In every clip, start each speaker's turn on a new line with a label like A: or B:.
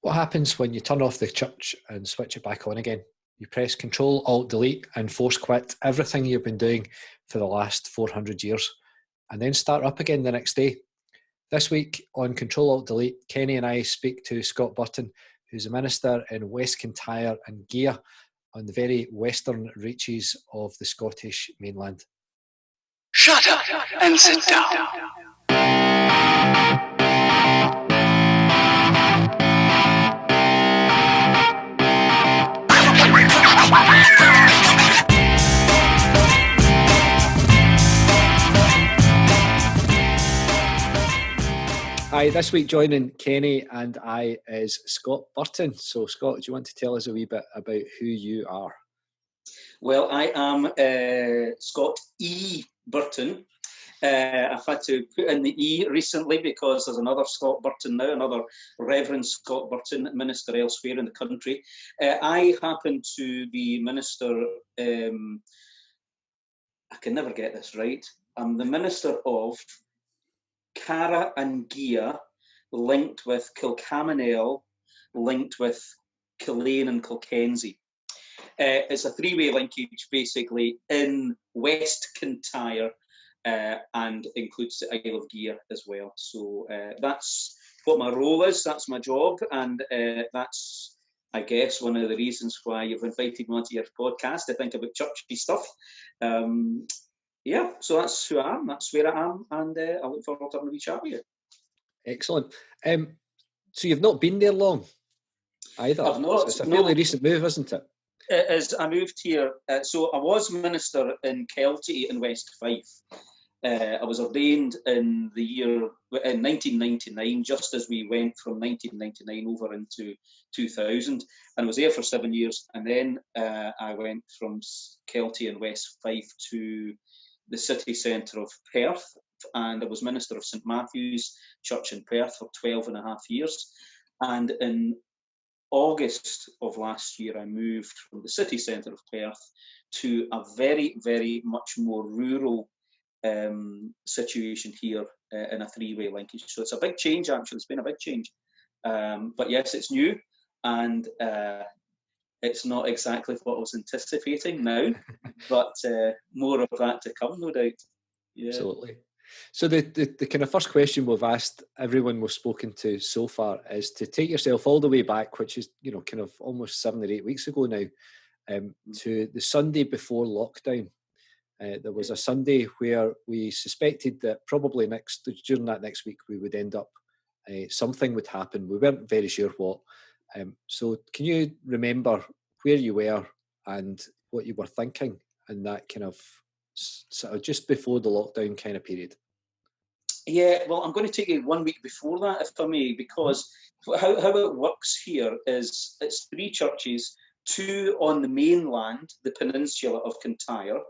A: What happens when you turn off the church and switch it back on again? You press Control, Alt, Delete and force quit everything you've been doing for the last 400 years and then start up again the next day. This week on Control, Alt, Delete, Kenny and I speak to Scott Burton, who's a minister in West Kintyre and Gigha on the very western reaches of the Scottish mainland.
B: Shut up and sit down.
A: Hi, this week joining Kenny and I is Scott Burton. So Scott, do you want to tell us a wee bit about who you are?
C: Well, I am Scott E Burton. I've had to put in the E recently because there's another Scott Burton now, another Reverend Scott Burton, minister elsewhere in the country. I happen to be minister, I can never get this right. I'm the minister of Cara and Gigha, linked with Kilcaminel, linked with Killane and Kilkenzie. It's a three-way linkage, basically, in West Kintyre and includes the Isle of Gigha as well. So that's what my role is, that's my job, and that's, I guess, one of the reasons why you've invited me onto your podcast to think about churchy stuff. Yeah, so that's who I am, that's where I am, and I look forward to having a wee chat with you.
A: Excellent. So you've not been there long either?
C: I've not.
A: It's a fairly recent move, isn't it?
C: It is. I moved here, so I was minister in Kelty in West Fife. I was ordained in 1999, just as we went from 1999 over into 2000, and I was there for 7 years, and then I went from Kelty in West Fife to the city centre of Perth, and I was minister of St Matthew's Church in Perth for 12 and a half years. And in August of last year, I moved from the city centre of Perth to a very, very much more rural situation here in a three-way linkage. So it's a big change, actually. It's been a big change. But yes, it's new, and it's not exactly what I was anticipating now, but more of that to come, no doubt. Yeah.
A: Absolutely. So the kind of first question we've asked everyone we've spoken to so far is to take yourself all the way back, which is, kind of almost 7 or 8 weeks ago now, to the Sunday before lockdown. There was a Sunday where we suspected that probably during that next week we would end up, something would happen. We weren't very sure what. So can you remember where you were and what you were thinking in that kind of sort of just before the lockdown kind of period?
C: Yeah, well, I'm going to take you 1 week before that, if I may, because how it works here is it's three churches, two on the mainland, the peninsula of Kintyre,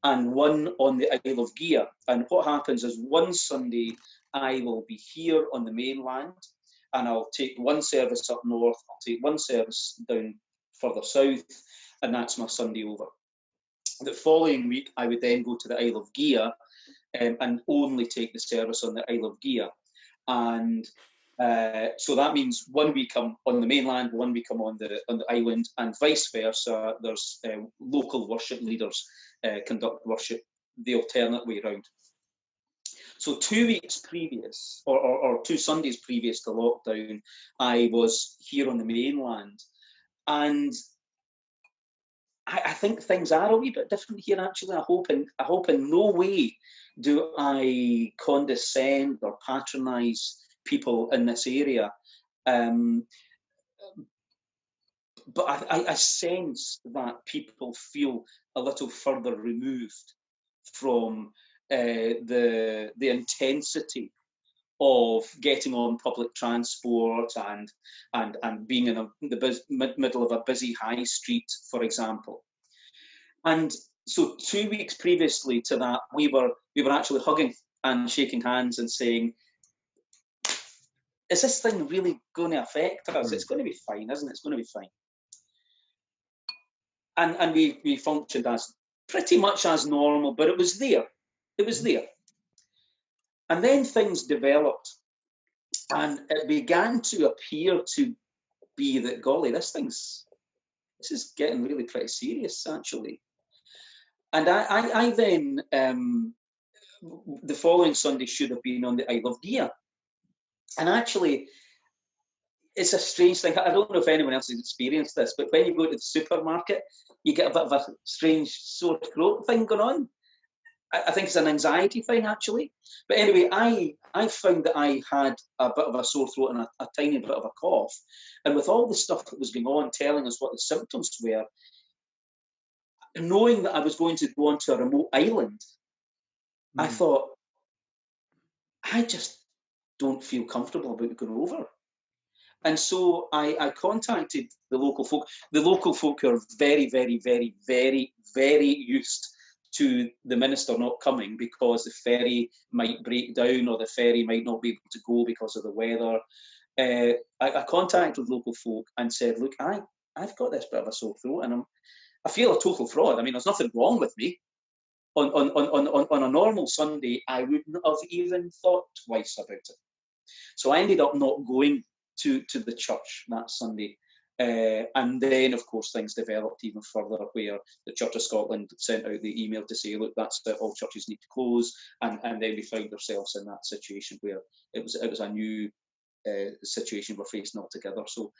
C: and one on the Isle of Gigha. And what happens is one Sunday I will be here on the mainland, and I'll take one service up north, I'll take one service down further south, and that's my Sunday over. The following week, I would then go to the Isle of Gigha and only take the service on the Isle of Gigha. And so that means 1 week I'm on the mainland, 1 week I'm on the island, and vice versa. There's local worship leaders conduct worship the alternate way around. So 2 weeks previous, or 2 Sundays previous to lockdown, I was here on the mainland. And I think things are a wee bit different here, actually. I hope in no way do I condescend or patronise people in this area. But I sense that people feel a little further removed from the intensity of getting on public transport and being in the middle of a busy high street, for example. And so 2 weeks previously to that, we were actually hugging and shaking hands and saying, is this thing really going to affect us? It's going to be fine, isn't it? It's going to be fine. And we functioned as pretty much as normal, but it was there. It was there. And then things developed, and it began to appear to be that, golly, this is getting really pretty serious, actually. And I then, the following Sunday should have been on the Isle of Gigha. And actually, it's a strange thing. I don't know if anyone else has experienced this, but when you go to the supermarket, you get a bit of a strange sore throat thing going on. I think it's an anxiety thing, actually. But anyway, I found that I had a bit of a sore throat and a tiny bit of a cough. And with all the stuff that was going on, telling us what the symptoms were, knowing that I was going to go onto a remote island, I thought, I just don't feel comfortable about going over. And so I contacted the local folk. The local folk are very, very, very, very, very used to the minister not coming because the ferry might break down or the ferry might not be able to go because of the weather. I contacted local folk and said, look, I've got this bit of a sore throat and I feel a total fraud. I mean, there's nothing wrong with me. On a normal Sunday, I wouldn't have even thought twice about it. So I ended up not going to the church that Sunday. And then, of course, things developed even further where the Church of Scotland sent out the email to say, look, that's it, all churches need to close. And then we found ourselves in that situation where it was a new situation we're facing altogether. So,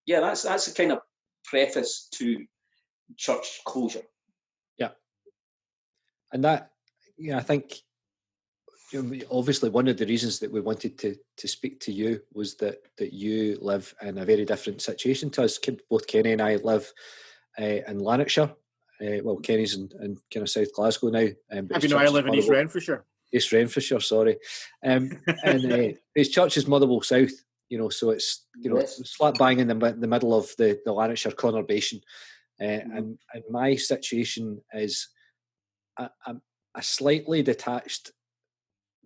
C: yeah, that's the kind of preface to church closure.
A: Yeah. And that, I think, obviously one of the reasons that we wanted to speak to you was that you live in a very different situation to us. Both Kenny and I live in Lanarkshire. Well, Kenny's in kind of South Glasgow now.
D: But I live in East Renfrewshire.
A: East Renfrewshire, sorry. And his church is Motherwell South, so it's, slap bang in the middle of the Lanarkshire conurbation. And my situation is a slightly detached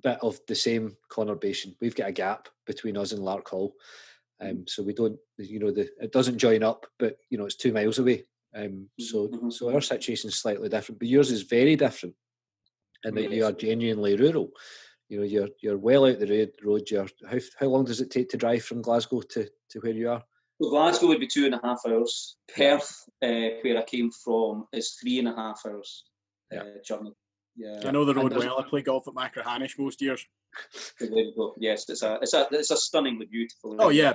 A: bit of the same conurbation. We've got a gap between us and Larkhall, so we don't, it doesn't join up, but it's 2 miles away. So our situation is slightly different, but yours is very different, in that you are genuinely rural. You're well out the road. How long does it take to drive from Glasgow to where you are?
C: Well, Glasgow would be 2.5 hours. Perth, where I came from, is 3.5 hours journey. Yeah,
D: I know the road well. I play golf at Macrahanish most years.
C: There you go. Yes, it's a stunningly beautiful.
D: Oh yeah,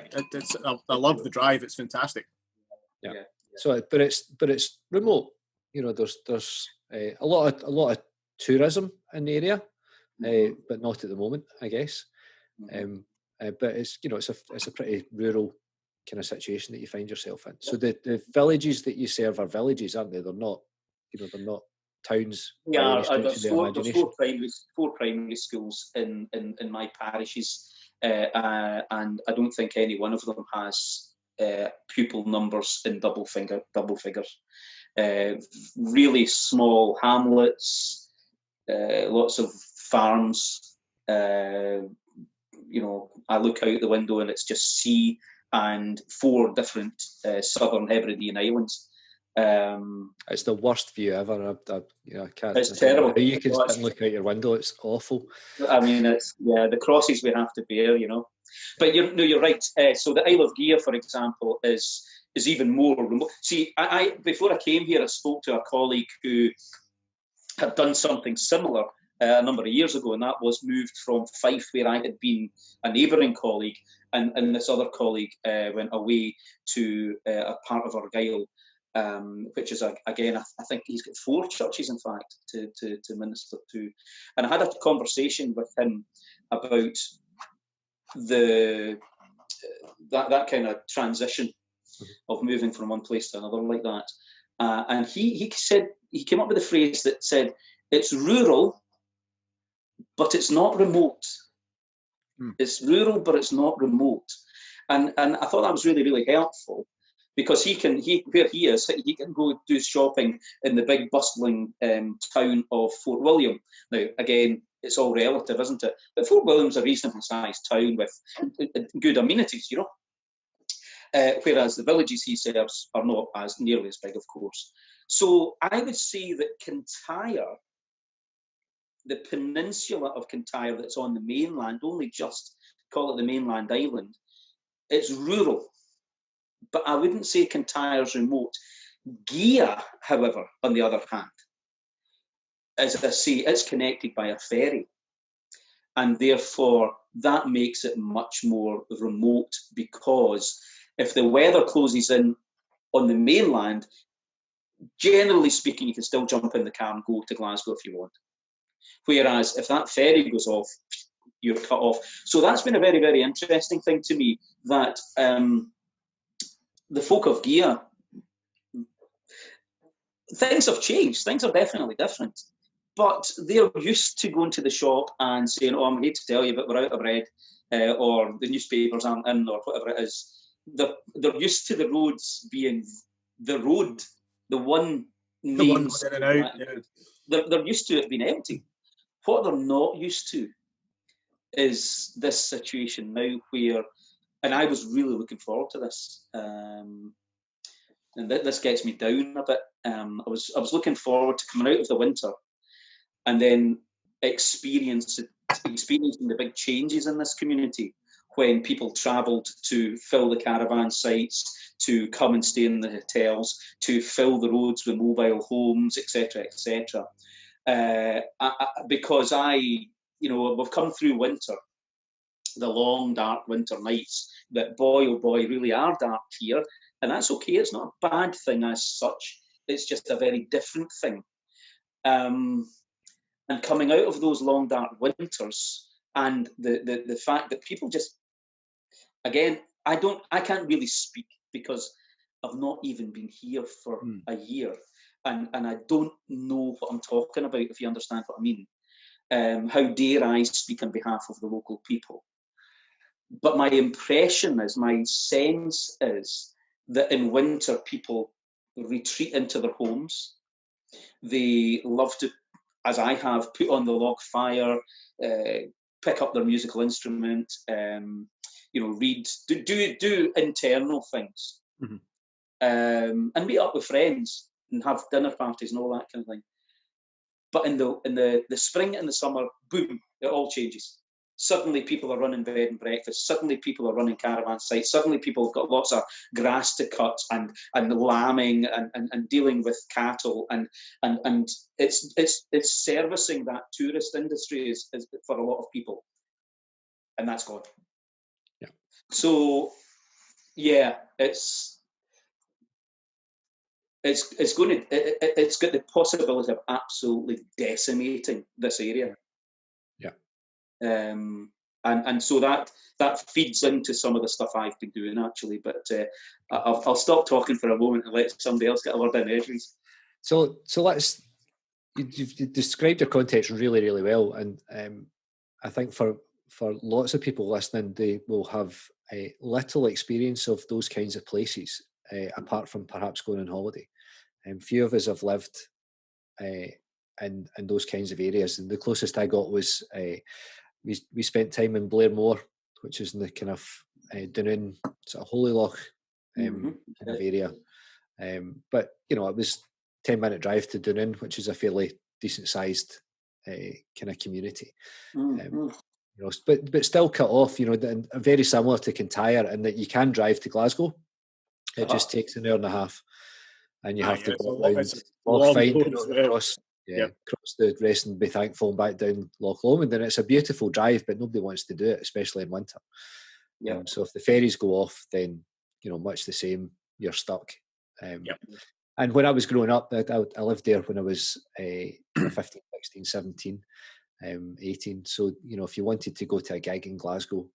D: I love the drive. It's fantastic.
A: Yeah. So, but it's remote. There's a lot of tourism in the area, but not at the moment, I guess. But it's it's a pretty rural kind of situation that you find yourself in. So the villages that you serve are villages, aren't they? They're not, they're not towns.
C: Yeah, there's four primary schools in my parishes, and I don't think any one of them has pupil numbers in double figures. Really small hamlets, lots of farms. I look out the window and it's just sea and 4 different southern Hebridean islands.
A: It's the worst view ever. I can't.
C: It's terrible.
A: You can sit and look out your window. It's awful.
C: I mean, it's the crosses we have to bear, But you're right. So the Isle of Gigha, for example, is even more remote. See, I before I came here, I spoke to a colleague who had done something similar a number of years ago, and that was moved from Fife, where I had been a neighbouring colleague, and this other colleague went away to a part of Argyll. Which is, again, I think he's got 4 churches, in fact, to minister to. And I had a conversation with him about that kind of transition of moving from one place to another like that. And he said, he came up with a phrase that said, it's rural, but it's not remote. It's rural, but it's not remote. And I thought that was really, really helpful. Because where he is, he can go do shopping in the big bustling town of Fort William. Now, again, it's all relative, isn't it? But Fort William's a reasonably sized town with good amenities, whereas the villages he serves are not as nearly as big, of course. So I would say that Kintyre, the peninsula of Kintyre that's on the mainland, only just call it the mainland island, it's rural. but I wouldn't say Kintyre's remote. Gigha, however, on the other hand, as I say, it's connected by a ferry. And therefore, that makes it much more remote, because if the weather closes in on the mainland, generally speaking, you can still jump in the car and go to Glasgow if you want. Whereas if that ferry goes off, you're cut off. So that's been a very, very interesting thing to me, that the folk of Gigha, things have changed. Things are definitely different. But they're used to going to the shop and saying, oh, I'm here to tell you, but we're out of bread, or the newspapers aren't in, or whatever it is. They're used to the roads being the road, the one means.
D: In and out, yeah.
C: They're used to it being empty. What they're not used to is this situation now where, and I was really looking forward to this, and this gets me down a bit. I was looking forward to coming out of the winter and then experiencing the big changes in this community, when people travelled to fill the caravan sites, to come and stay in the hotels, to fill the roads with mobile homes, etc., etc. Because we've come through winter, the long, dark winter nights that, boy, oh boy, really are dark here. And that's okay. It's not a bad thing as such. It's just a very different thing. And coming out of those long, dark winters, and the fact that people just, again, I can't really speak because I've not even been here for a year. And I don't know what I'm talking about, if you understand what I mean. How dare I speak on behalf of the local people? But my impression is, my sense is, that in winter people retreat into their homes. They love to, as I have, put on the log fire, pick up their musical instrument, read, do internal things, and meet up with friends and have dinner parties and all that kind of thing. But in the spring and the summer, boom, it all changes. Suddenly people are running bed and breakfast. Suddenly people are running caravan sites. Suddenly people have got lots of grass to cut and lambing and dealing with cattle, and it's servicing that tourist industry is for a lot of people, and that's gone.
A: Yeah.
C: So yeah, it's got the possibility of absolutely decimating this area. And so that feeds into some of the stuff I've been doing, actually. But I'll stop talking for a moment and let somebody else get a word in edgeways.
A: So let's. You've described your context really, really well, and I think for lots of people listening, they will have a little experience of those kinds of places, apart from perhaps going on holiday. Few of us have lived in those kinds of areas, and the closest I got was we spent time in Blairmore, which is in the kind of Dunoon sort of Holyloch kind of area. But it was 10-minute drive to Dunoon, which is a fairly decent sized kind of community. But still cut off. Very similar to Kintyre in that you can drive to Glasgow. It just takes an hour and a half, and you have to go around across the rest and be thankful and back down Loch Lomond. And it's a beautiful drive, but nobody wants to do it, especially in winter. So if the ferries go off, then much the same, you're stuck. And when I was growing up, I lived there when I was 15, 16, 17, 18. So if you wanted to go to a gig in Glasgow,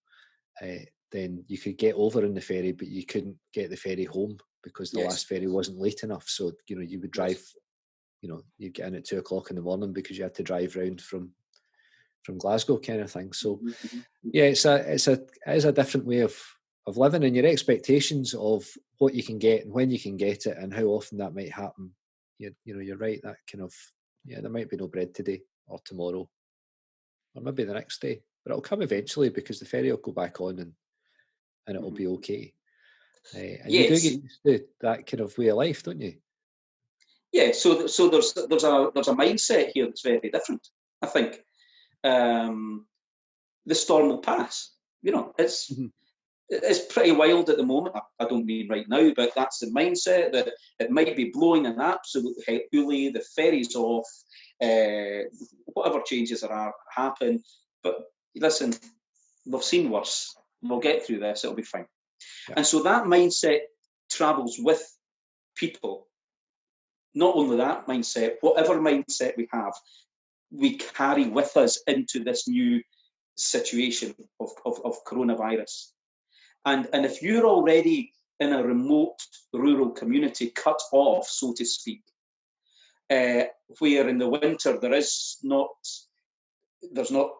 A: then you could get over in the ferry, but you couldn't get the ferry home because the last ferry wasn't late enough. So you would drive. You'd get in at 2:00 in the morning because you had to drive round from Glasgow, kind of thing. So, it is a different way of living, and your expectations of what you can get and when you can get it and how often that might happen. You're right. That kind of there might be no bread today or tomorrow, or maybe the next day, but it'll come eventually because the ferry will go back on and it'll be okay. And you do get used to that kind of way of life, don't you?
C: Yeah, so there's a mindset here that's very different. I think the storm will pass. It's it's pretty wild at the moment. I don't mean right now, but that's the mindset, that it might be blowing an absolute hoolie, the ferry's off, whatever changes there are happen. But listen, we've seen worse. We'll get through this. It'll be fine. Yeah. And so that mindset travels with people. Not only that mindset, whatever mindset we have, we carry with us into this new situation of coronavirus. And if you're already in a remote rural community, cut off, so to speak, where in the winter there's not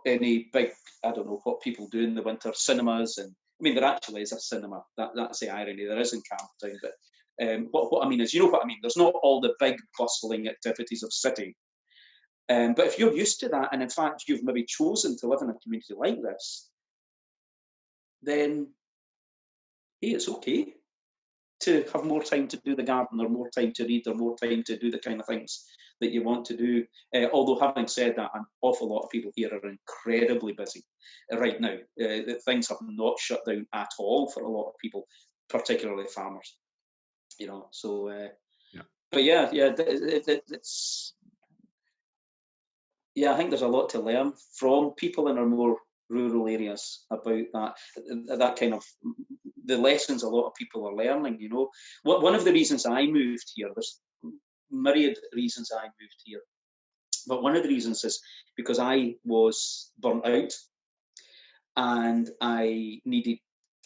C: any big, I don't know what people do in the winter, cinemas, and I mean there actually is a cinema. That's the irony. There is in Campbelltown, but what I mean is, you know what I mean. There's not all the big bustling activities of city. But if you're used to that, and in fact you've maybe chosen to live in a community like this, then hey, it's okay to have more time to do the garden, or more time to read, or more time to do the kind of things that you want to do. Although having said that, an awful lot of people here are incredibly busy right now. Things have not shut down at all for a lot of people, particularly farmers. You know, so but it's I think there's a lot to learn from people in our more rural areas about that kind of the lessons a lot of people are learning. You know, one of the reasons I moved here, there's myriad reasons I moved here, but one of the reasons is because I was burnt out and I needed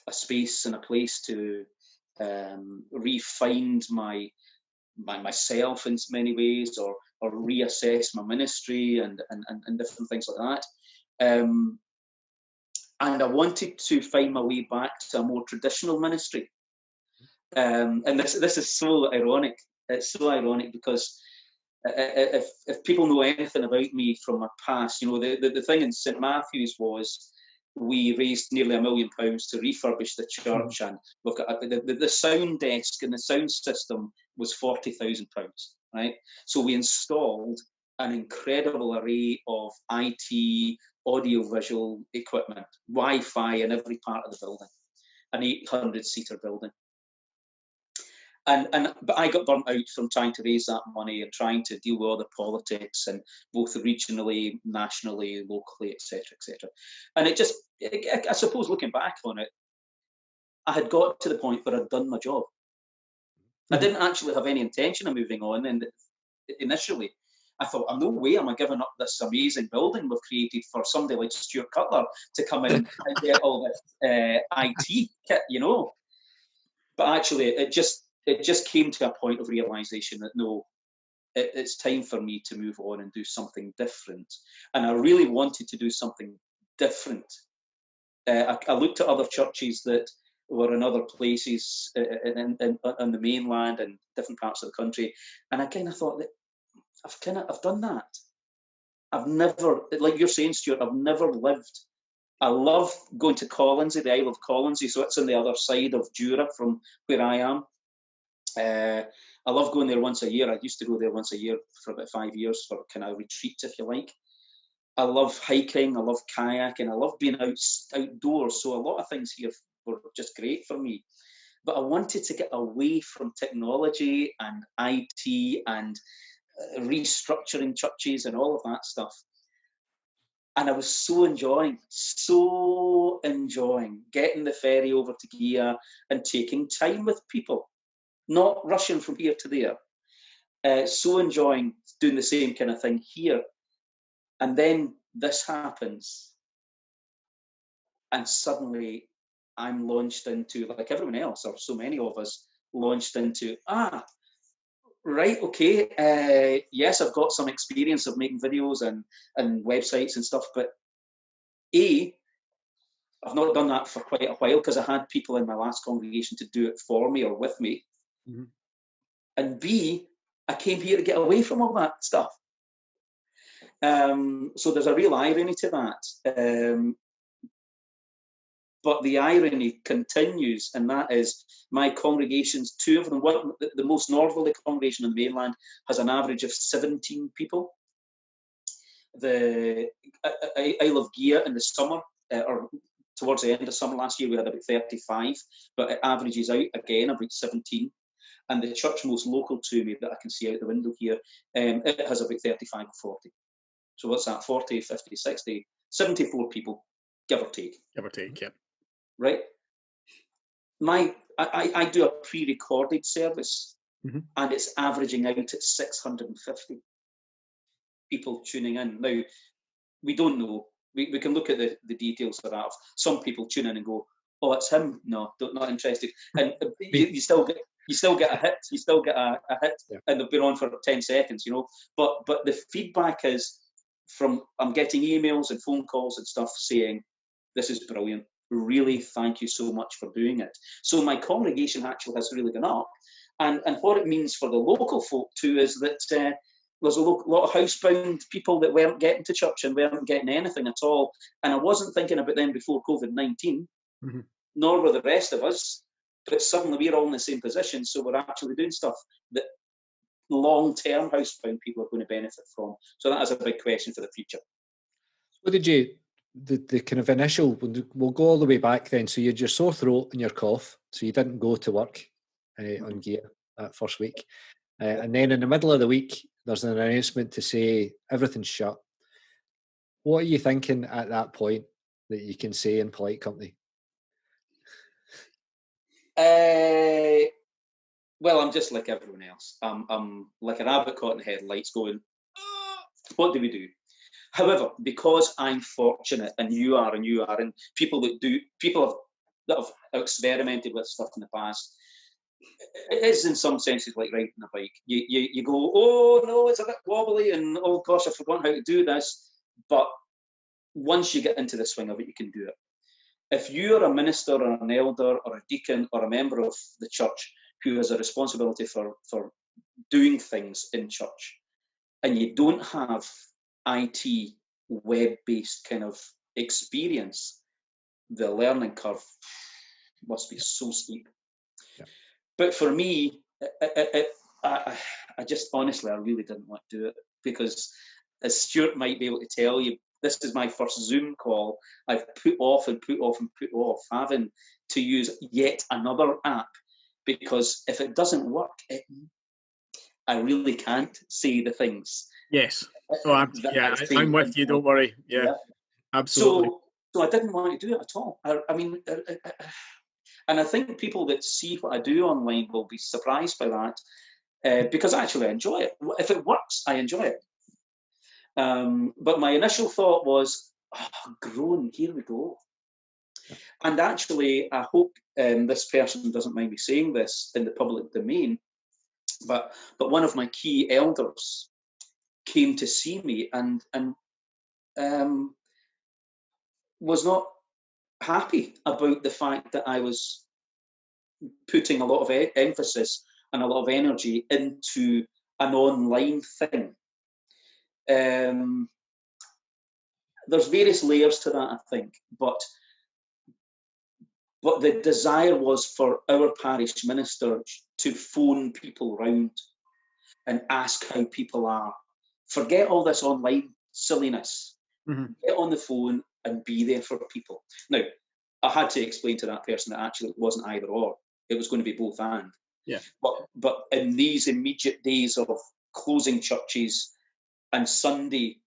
C: a space and a place to re-find myself in many ways, or reassess my ministry and different things like that. And I wanted to find my way back to a more traditional ministry. And this is so ironic. It's so ironic because if people know anything about me from my past, you know, the thing in St Matthew's was we raised nearly £1 million to refurbish the church, and we've got the sound desk and the sound system was £40,000, right? So we installed an incredible array of IT, audio-visual equipment, Wi-Fi in every part of the building, an 800-seater building. But I got burnt out from trying to raise that money and trying to deal with all the politics, and both regionally, nationally, locally, etc., etc. And it just, I suppose, looking back on it, I had got to the point where I'd done my job. I didn't actually have any intention of moving on, and initially, I thought, no way am I giving up this amazing building we've created for somebody like Stewart Cutler to come in and get all this IT kit, you know. But actually, it just came to a point of realization that no, it's time for me to move on and do something different. And I really wanted to do something different. I looked at other churches that were in other places on the mainland and different parts of the country, and I kind of thought that I've done that. I've never, like you're saying, Stuart, I've never lived. I love going to Colonsay, the Isle of Colonsay, so it's on the other side of Jura from where I am. I love going there once a year. I used to go there once a year for about 5 years for kind of retreat, if you like. I love hiking, I love kayaking, I love being outdoors, so a lot of things here were just great for me. But I wanted to get away from technology and IT and restructuring churches and all of that stuff. And I was so enjoying getting the ferry over to Gigha and taking time with people, not rushing from here to there. So enjoying doing the same kind of thing here. And then this happens. And suddenly I'm launched into, like everyone else, or so many of us, launched into, right, okay, yes, I've got some experience of making videos and websites and stuff, but I've not done that for quite a while because I had people in my last congregation to do it for me or with me. Mm-hmm. And B, I came here to get away from all that stuff. So there's a real irony to that. But the irony continues, and that is my congregations, two of them, the most northerly congregation on the mainland has an average of 17 people. The Isle of Gigha in the summer, or towards the end of summer last year, we had about 35, but it averages out again about 17. And the church most local to me that I can see out the window here, it has about 35 or 40. So what's that? 40, 50, 60, 74 people, give or take.
D: Give or take, yeah.
C: Right? I do a pre-recorded service, and it's averaging out at 650 people tuning in. Now, we don't know. We can look at the details of that. Some people tune in and go, "Oh, it's him." No, not interested. And you still get a hit. You still get a hit, and they've been on for 10 seconds, you know. But the feedback is I'm getting emails and phone calls and stuff saying, "This is brilliant. Really, thank you so much for doing it." So my congregation actually has really gone up, and what it means for the local folk too is that there's a lot of housebound people that weren't getting to church and weren't getting anything at all, and I wasn't thinking about them before COVID-19, nor were the rest of us, but suddenly we're all in the same position, so we're actually doing stuff that long-term housebound people are going to benefit from. So that is a big question for the future.
A: What did you, the kind of initial, we'll go all the way back then, so you had your sore throat and your cough, so you didn't go to work on Gigha that first week. And then in the middle of the week, there's an announcement to say everything's shut. What are you thinking at that point that you can say in polite company?
C: Well, I'm just like everyone else. I'm like a rabbit caught in the headlights going, what do we do? However, because I'm fortunate, and you are, and people that have experimented with stuff in the past, it is in some senses like riding a bike. You go, oh no, it's a bit wobbly, and oh gosh, I've forgotten how to do this. But once you get into the swing of it, you can do it. If you're a minister or an elder or a deacon or a member of the church who has a responsibility for doing things in church, and you don't have IT web-based kind of experience, the learning curve must be so steep. Yeah. But for me, I just honestly, I really didn't want to do it, because as Stewart might be able to tell you, this is my first Zoom call I've put off having to use yet another app, because if it doesn't work, I really can't say the things.
D: Yes. Oh, I'm with you. Don't worry. Yeah. Absolutely.
C: So I didn't want to do it at all. I mean, and I think people that see what I do online will be surprised by that, because actually I enjoy it. If it works, I enjoy it. But my initial thought was, grown, here we go. And actually, I hope this person doesn't mind me saying this in the public domain, but one of my key elders came to see me and was not happy about the fact that I was putting a lot of emphasis and a lot of energy into an online thing. There's various layers to that, I think, but the desire was for our parish minister to phone people round and ask how people are. Forget all this online silliness. Get on the phone and be there for people. Now, I had to explain to that person that actually it wasn't either or. It was going to be both and.
D: Yeah.
C: But in these immediate days of closing churches and Sunday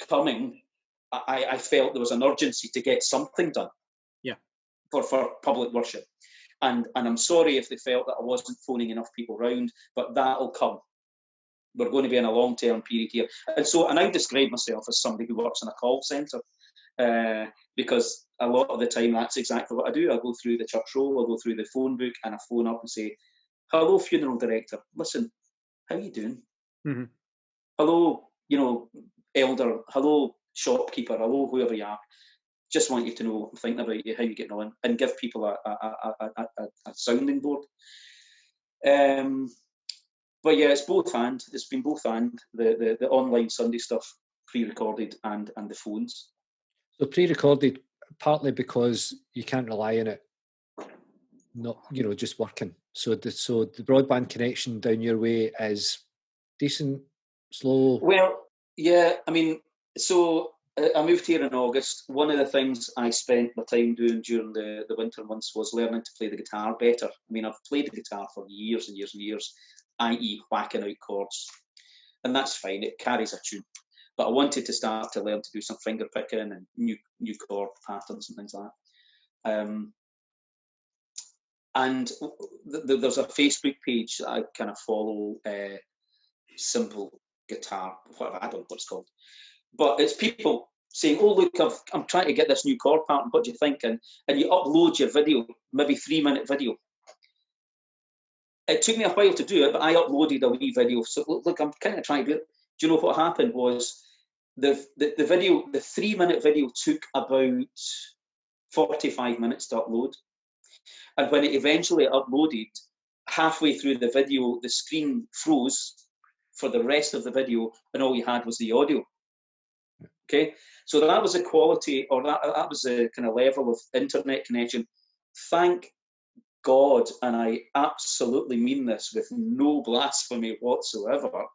C: coming, I felt there was an urgency to get something done.
D: Yeah.
C: For public worship. And I'm sorry if they felt that I wasn't phoning enough people round, but that'll come. We're going to be in a long-term period here. And so I now describe myself as somebody who works in a call centre, because a lot of the time that's exactly what I do. I go through the church roll, I go through the phone book, and I phone up and say, hello, funeral director, listen, how are you doing? Hello, elder, hello, shopkeeper, hello, whoever you are. Just want you to know I'm thinking about you, how you getting on, and give people a sounding board. But yeah, it's both and. It's been both and, the online Sunday stuff, pre-recorded, and the phones.
A: So pre-recorded, partly because you can't rely on it not, just working. So the broadband connection down your way is decent, slow.
C: Well, yeah, I mean, so I moved here in August. One of the things I spent my time doing during the winter months was learning to play the guitar better. I mean, I've played the guitar for years and years and years, i.e. whacking out chords. And that's fine, it carries a tune. But I wanted to start to learn to do some finger picking and new chord patterns and things like that. And there's a Facebook page that I kind of follow, Simple Guitar, whatever, I don't know what it's called. But it's people saying, oh, look, I'm trying to get this new chord pattern, what do you think? And you upload your video, maybe 3-minute video. It took me a while to do it, but I uploaded a wee video. So look, I'm kind of trying to do it. Do you know what happened was the video, the 3-minute video took about 45 minutes to upload. And when it eventually uploaded, halfway through the video, the screen froze for the rest of the video, and all you had was the audio. Okay, so that was the quality, or that was the kind of level of internet connection. Thank God, and I absolutely mean this with no blasphemy whatsoever,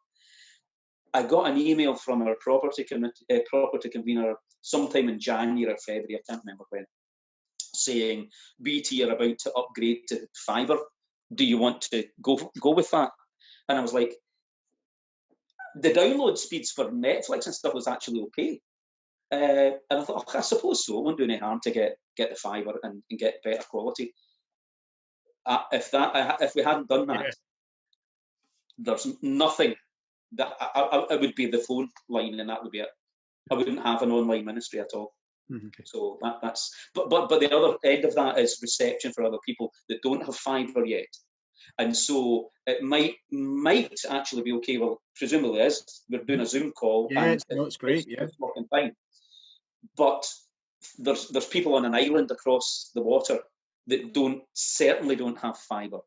C: I got an email from our property convener sometime in January or February, I can't remember when, saying BT are about to upgrade to fibre. Do you want to go with that? And I was like, the download speeds for Netflix and stuff was actually okay. And I thought, I suppose so. It won't do any harm to get the fibre and get better quality. If we hadn't done that, there's nothing that I would be the phone line, and that would be it. I wouldn't have an online ministry at all. Mm-hmm. So that's but the other end of that is reception for other people that don't have fibre yet. And so it might actually be okay. Well, presumably is. We're doing a Zoom call.
D: Yeah, it's great.
C: It's working fine. But there's people on an island across the water that certainly don't have fibre.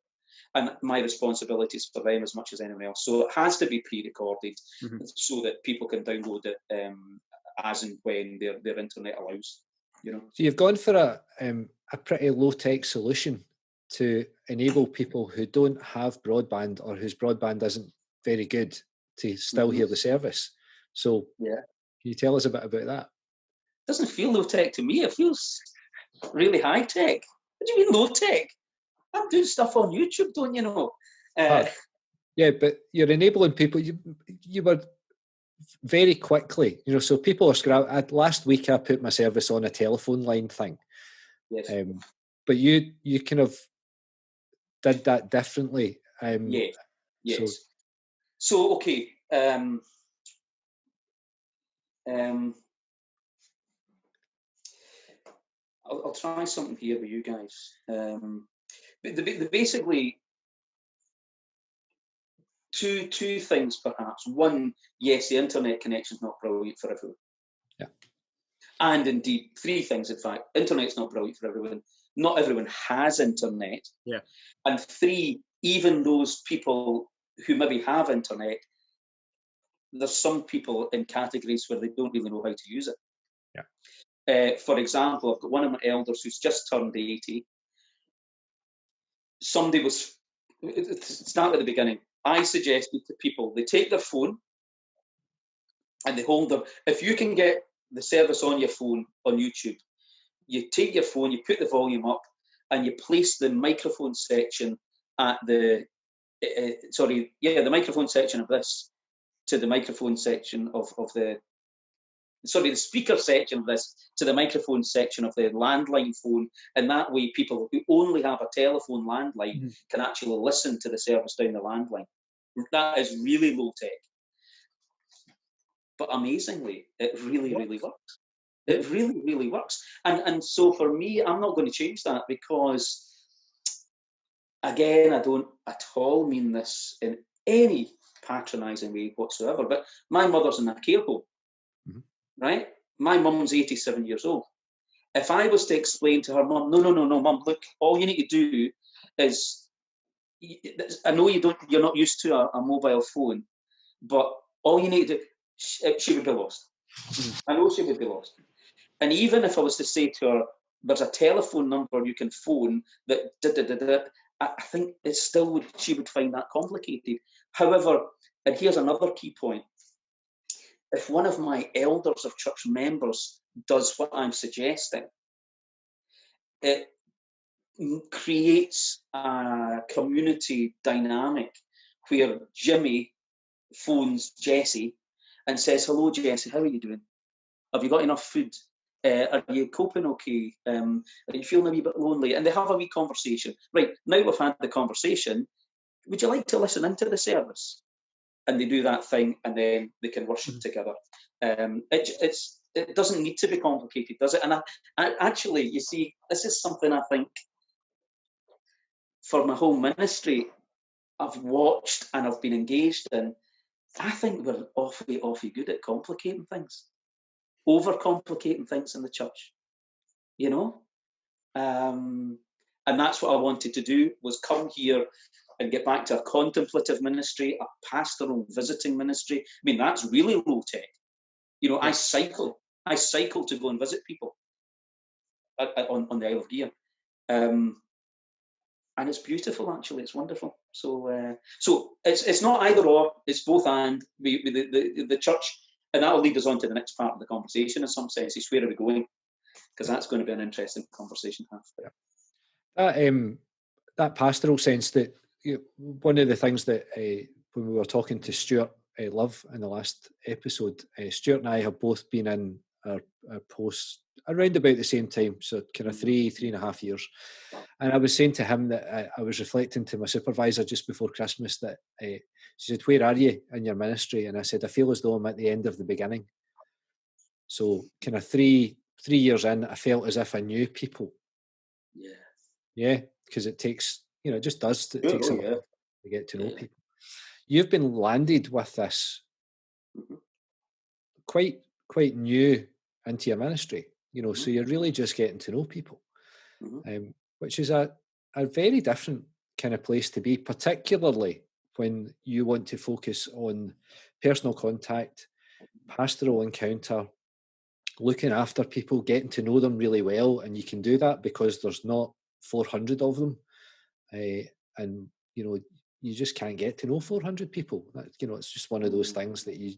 C: And my responsibility is for them as much as anyone else. So it has to be pre-recorded, mm-hmm. so that people can download it as and when their internet allows. You know.
A: So you've gone for a pretty low-tech solution to enable people who don't have broadband or whose broadband isn't very good to still mm-hmm. hear the service. So can you tell us a bit about that?
C: It doesn't feel low-tech to me. It feels really high-tech. What do you mean low-tech? I'm doing stuff on YouTube, don't you know?
A: Yeah, but you're enabling people. You were very quickly, you know, so people are last week I put my service on a telephone line thing.
C: Yes.
A: But you kind of did that differently.
C: Yes. So okay. I'll try something here with you guys. Basically, two things perhaps. One, yes, the internet connection is not brilliant for everyone.
A: Yeah.
C: And indeed, 3 things, in fact. Internet's not brilliant for everyone. Not everyone has internet.
D: Yeah.
C: And 3, even those people who maybe have internet, there's some people in categories where they don't really know how to use it.
A: Yeah.
C: For example, I've got one of my elders who's just turned 80. Start at the beginning. I suggested to people, they take their phone and they hold them. If you can get the service on your phone on YouTube, you take your phone, you put the volume up, and you place the microphone section at the microphone section of this to the microphone section of the speaker section of this to the microphone section of the landline phone, and that way people who only have a telephone landline mm-hmm. can actually listen to the service down the landline. That is really low tech. But amazingly, it really works. It really, really works. And so for me, I'm not going to change that because, again, I don't at all mean this in any patronising way whatsoever, but my mother's in a care home. Mm-hmm. Right? My mum's 87 years old. If I was to explain to her, Mum, no, Mum, look, all you need to do is, I know you're not used to a mobile phone, but all you need to do, she would be lost. I know she would be lost. And even if I was to say to her, there's a telephone number you can phone that I think it still would, she would find that complicated. However, and here's another key point. if one of my elders or church members does what I'm suggesting, it creates a community dynamic where Jimmy phones Jesse and says, "Hello, Jesse, how are you doing? Have you got enough food? Are you coping okay? Are you feeling a wee bit lonely?" And they have a wee conversation. Right, now we've had the conversation, would you like to listen into the service? And they do that thing, and then they can worship together. It doesn't need to be complicated, does it? And I actually, you see, this is something I think for my whole ministry I've watched and I've been engaged in. I think we're awfully good at complicating things, overcomplicating things in the church, you know. And that's what I wanted to do, was come here and get back to a contemplative ministry, a pastoral visiting ministry. I mean, that's really low tech. You know, I cycle to go and visit people on the Isle of Gigha. And it's beautiful, actually. It's wonderful. So it's not either or. It's both and. The church, and that'll lead us on to the next part of the conversation in some sense. Is where are we going? Because that's going to be an interesting conversation to have.
A: That pastoral sense, that one of the things that when we were talking to Stewart Love in the last episode, Stewart and I have both been in our posts around about the same time, so kind of 3.5 years. And I was saying to him that I was reflecting to my supervisor just before Christmas that she said, "Where are you in your ministry?" And I said, "I feel as though I'm at the end of the beginning." So kind of three years in, I felt as if I knew people. Yeah, because it takes, it just does. It takes a while to get to know people. You've been landed with this quite new into your ministry, so you're really just getting to know people, which is a very different kind of place to be, particularly when you want to focus on personal contact, pastoral encounter, looking after people, getting to know them really well. And you can do that because there's not 400 of them. And, you just can't get to know 400 people. It's just one of those things that you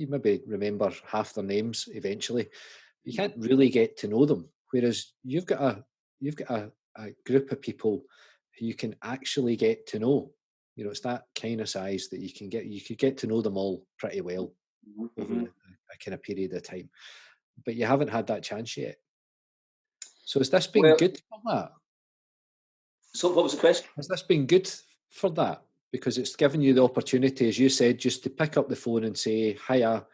A: maybe remember half their names eventually. You can't really get to know them. Whereas you've got a group of people who you can actually get to know. It's that kind of size that you could get to know them all pretty well over a kind of period of time. But you haven't had that chance yet. So has this been good for that?
C: So what was the question?
A: Has this been good for that? Because it's given you the opportunity, as you said, just to pick up the phone and say, "Hiya."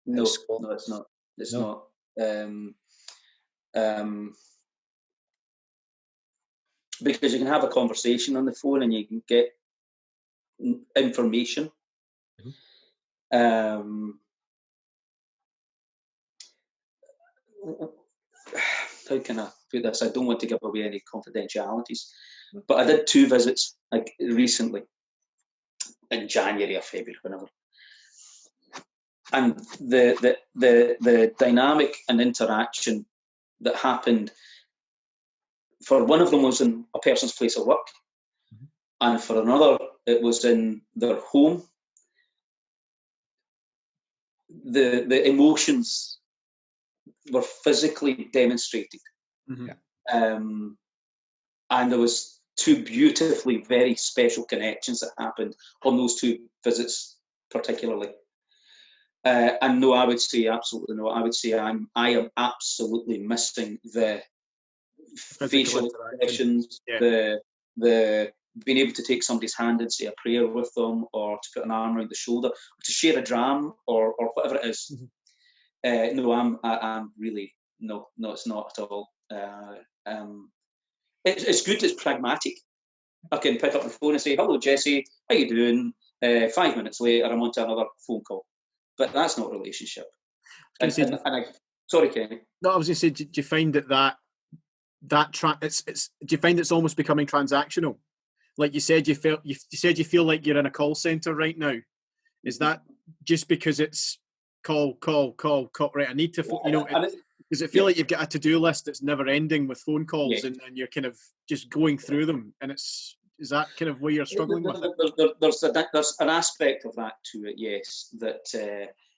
C: No, it's not. It's not. Because you can have a conversation on the phone and you can get information. How can I put this? I don't want to give away any confidentialities, but I did 2 visits recently in January or February, whenever. And the dynamic and interaction that happened, for one of them was in a person's place of work, and for another it was in their home. The emotions were physically demonstrated, and there was 2 beautifully, very special connections that happened on those 2 visits particularly. And no, I would say absolutely no. I would say I am absolutely missing the facial expressions, the being able to take somebody's hand and say a prayer with them, or to put an arm around the shoulder, or to share a dram, or whatever it is. No, I'm really no. It's not at all. It's good. It's pragmatic. I can pick up the phone and say, "Hello, Jesse. How you doing?" 5 minutes later, I'm on to another phone call. But that's not a relationship. Sorry, Kenny.
D: No, I was going to say, do you find do you find it's almost becoming transactional? Like you said, you feel like you're in a call center right now. Is that just because it's call? Right, I need to, does it feel like you've got a to-do list that's never ending with phone calls, and you're kind of just going through them, and is that kind of where you're struggling with it?
C: There's an aspect of that to it, yes. That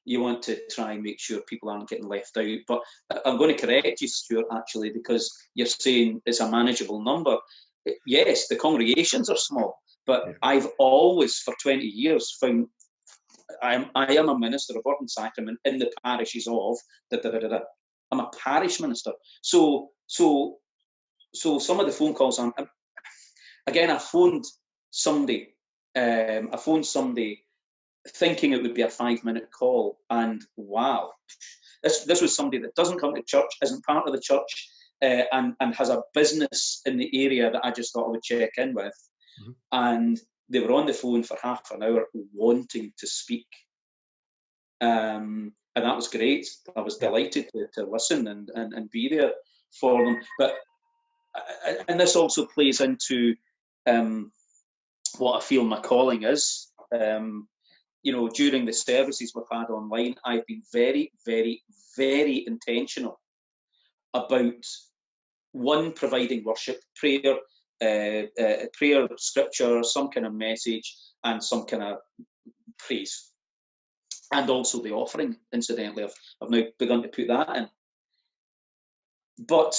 C: You want to try and make sure people aren't getting left out. But I'm going to correct you, Stuart, actually, because you're saying it's a manageable number. Yes, the congregations are small, but I've always, for 20 years, found I am a minister of Orphan Sacrament in the parishes of I'm a parish minister. So some of the phone calls I phoned somebody. I phoned somebody thinking it would be a 5-minute call, and wow, this was somebody that doesn't come to church, isn't part of the church, and has a business in the area that I just thought I would check in with. Mm-hmm. And they were on the phone for half an hour wanting to speak. And that was great. I was delighted to listen and be there for them. But and this also plays into what I feel my calling is. During the services we've had online, I've been very, very, very intentional about, one, providing worship, prayer, scripture, some kind of message, and some kind of praise. And also the offering, incidentally. I've now begun to put that in. But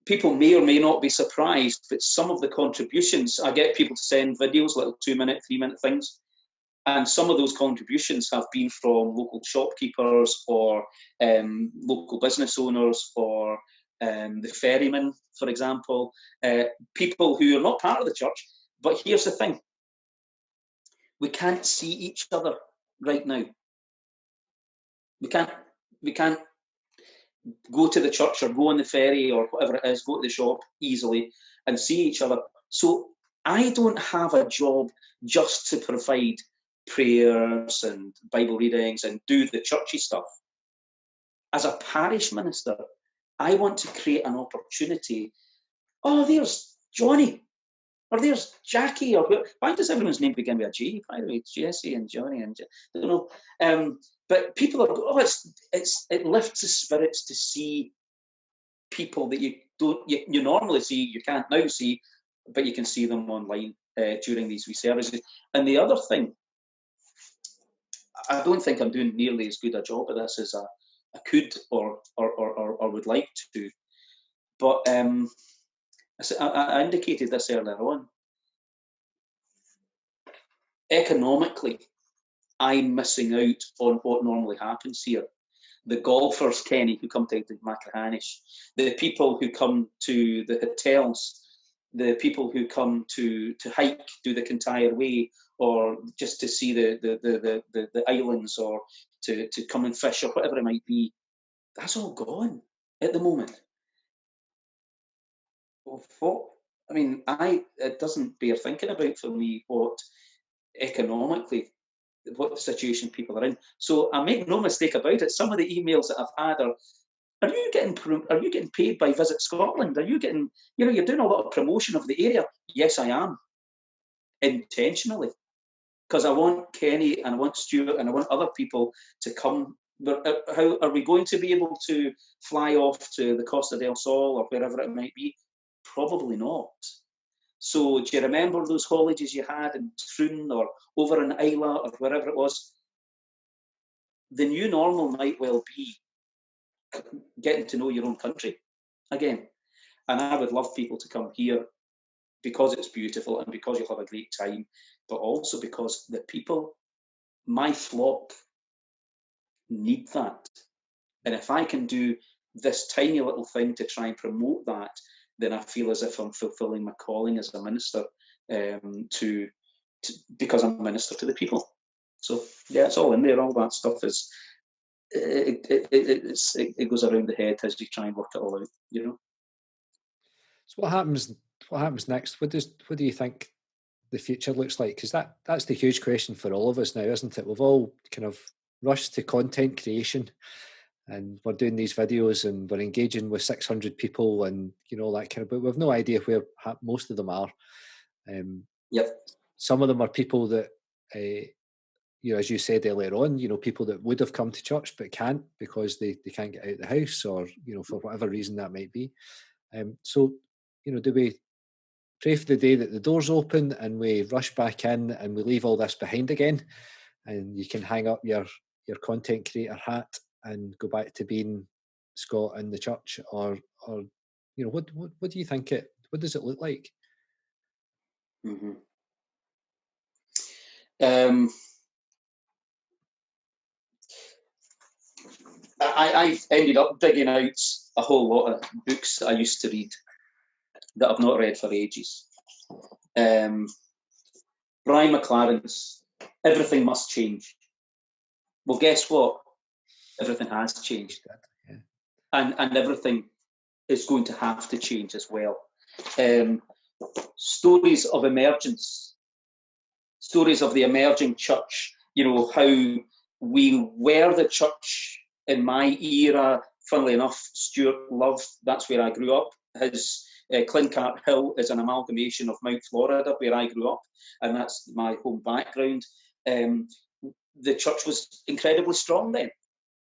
C: people may or may not be surprised that some of the contributions, I get people to send videos, little 2-minute, 3-minute things, and some of those contributions have been from local shopkeepers or local business owners or the ferrymen, for example, people who are not part of the church. But here's the thing. We can't see each other right now. We can't go to the church or go on the ferry or whatever it is, go to the shop easily and see each other. So I don't have a job just to provide prayers and Bible readings and do the churchy stuff. As a parish minister, I want to create an opportunity. Oh, there's Johnny, or there's Jackie, or why does everyone's name begin with a G? By the way, it's Jesse and Johnny and I don't know. But people are it lifts the spirits to see people that you normally see, you can't now see, but you can see them online during these wee services. And the other thing, I don't think I'm doing nearly as good a job of this as I could or would like to. But I indicated this earlier on. Economically, I'm missing out on what normally happens here. The golfers, Kenny, who come to Macrahanish, the people who come to the hotels, the people who come to hike, do the Kintyre Way, or just to see the islands, or to come and fish, or whatever it might be, that's all gone at the moment. It doesn't bear thinking about for me what economically, what the situation people are in. So I make no mistake about it. Some of the emails that I've had are you getting paid by Visit Scotland? Are you getting, you're doing a lot of promotion of the area? Yes, I am, intentionally, because I want Kenny and I want Stewart and I want other people to come. But how are we going to be able to fly off to the Costa del Sol or wherever it might be? Probably not. So do you remember those holidays you had in Troon or over in Isla or wherever it was? The new normal might well be getting to know your own country again. And I would love people to come here because it's beautiful and because you'll have a great time, but also because the people, my flock, need that. And if I can do this tiny little thing to try and promote that, then I feel as if I'm fulfilling my calling as a minister, because I'm a minister to the people. So yeah, it's all in there. All that stuff is it goes around the head as you try and work it all out.
A: So what happens next? What do you think the future looks like? Because that's the huge question for all of us now, isn't it? We've all kind of rushed to content creation, and we're doing these videos and we're engaging with 600 people and that kind of, but we've no idea where most of them are.
C: Yep.
A: Some of them are people that as you said earlier on, people that would have come to church but can't because they can't get out of the house, or for whatever reason that might be. So do we pray for the day that the doors open and we rush back in and we leave all this behind again, and you can hang up your your content creator hat and go back to being Scott in the church, or what do you think what does it look like?
C: Mm-hmm. I've ended up digging out a whole lot of books that I used to read that I've not read for ages. Brian McLaren's Everything Must Change. Well, guess what? Everything has changed.
A: Yeah.
C: And everything is going to have to change as well. Stories of emergence, stories of the emerging church, how we were the church in my era. Funnily enough, Stewart loved, that's where I grew up. His Clinchart Hill is an amalgamation of Mount Florida, where I grew up, and that's my home background. The church was incredibly strong then.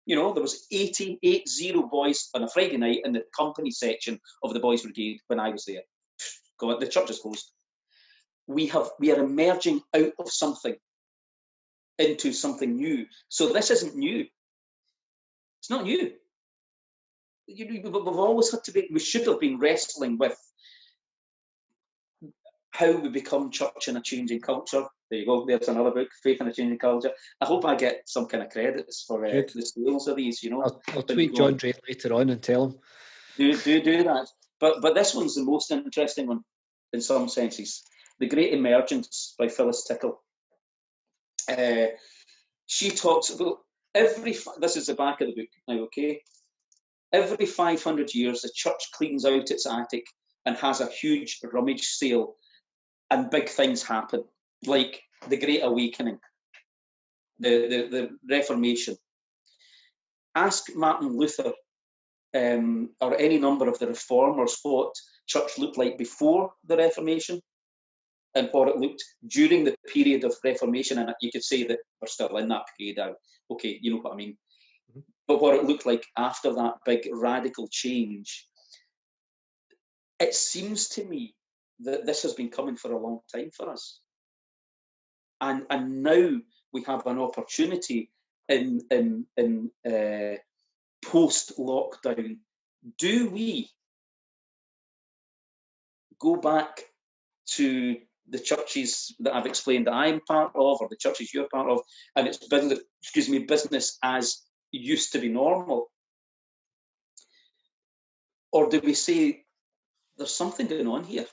C: There was 80 boys on a Friday night in the company section of the Boys Brigade when I was there. God, the church is closed. We are emerging out of something into something new. So this isn't new. It's not new. We've always had to be. We should have been wrestling with how we become church in a changing culture. There you go. There's another book, Faith in a Changing Culture. I hope I get some kind of credits for the sales of these.
A: I'll tweet John Dre later on and tell him.
C: Do that. But this one's the most interesting one in some senses. The Great Emergence by Phyllis Tickle. She talks about this is the back of the book now, okay? Every 500 years, the church cleans out its attic and has a huge rummage sale, and big things happen, like the Great Awakening, the Reformation. Ask Martin Luther or any number of the reformers what church looked like before the Reformation and what it looked during the period of Reformation, and you could say that we're still in that period. Okay, you know what I mean. But what it looked like after that big radical change, it seems to me that this has been coming for a long time for us. And now we have an opportunity in post-lockdown. Do we go back to the churches that I've explained that I'm part of, or the churches you're part of, and it's business as used to be normal? Or do we say there's something going on here?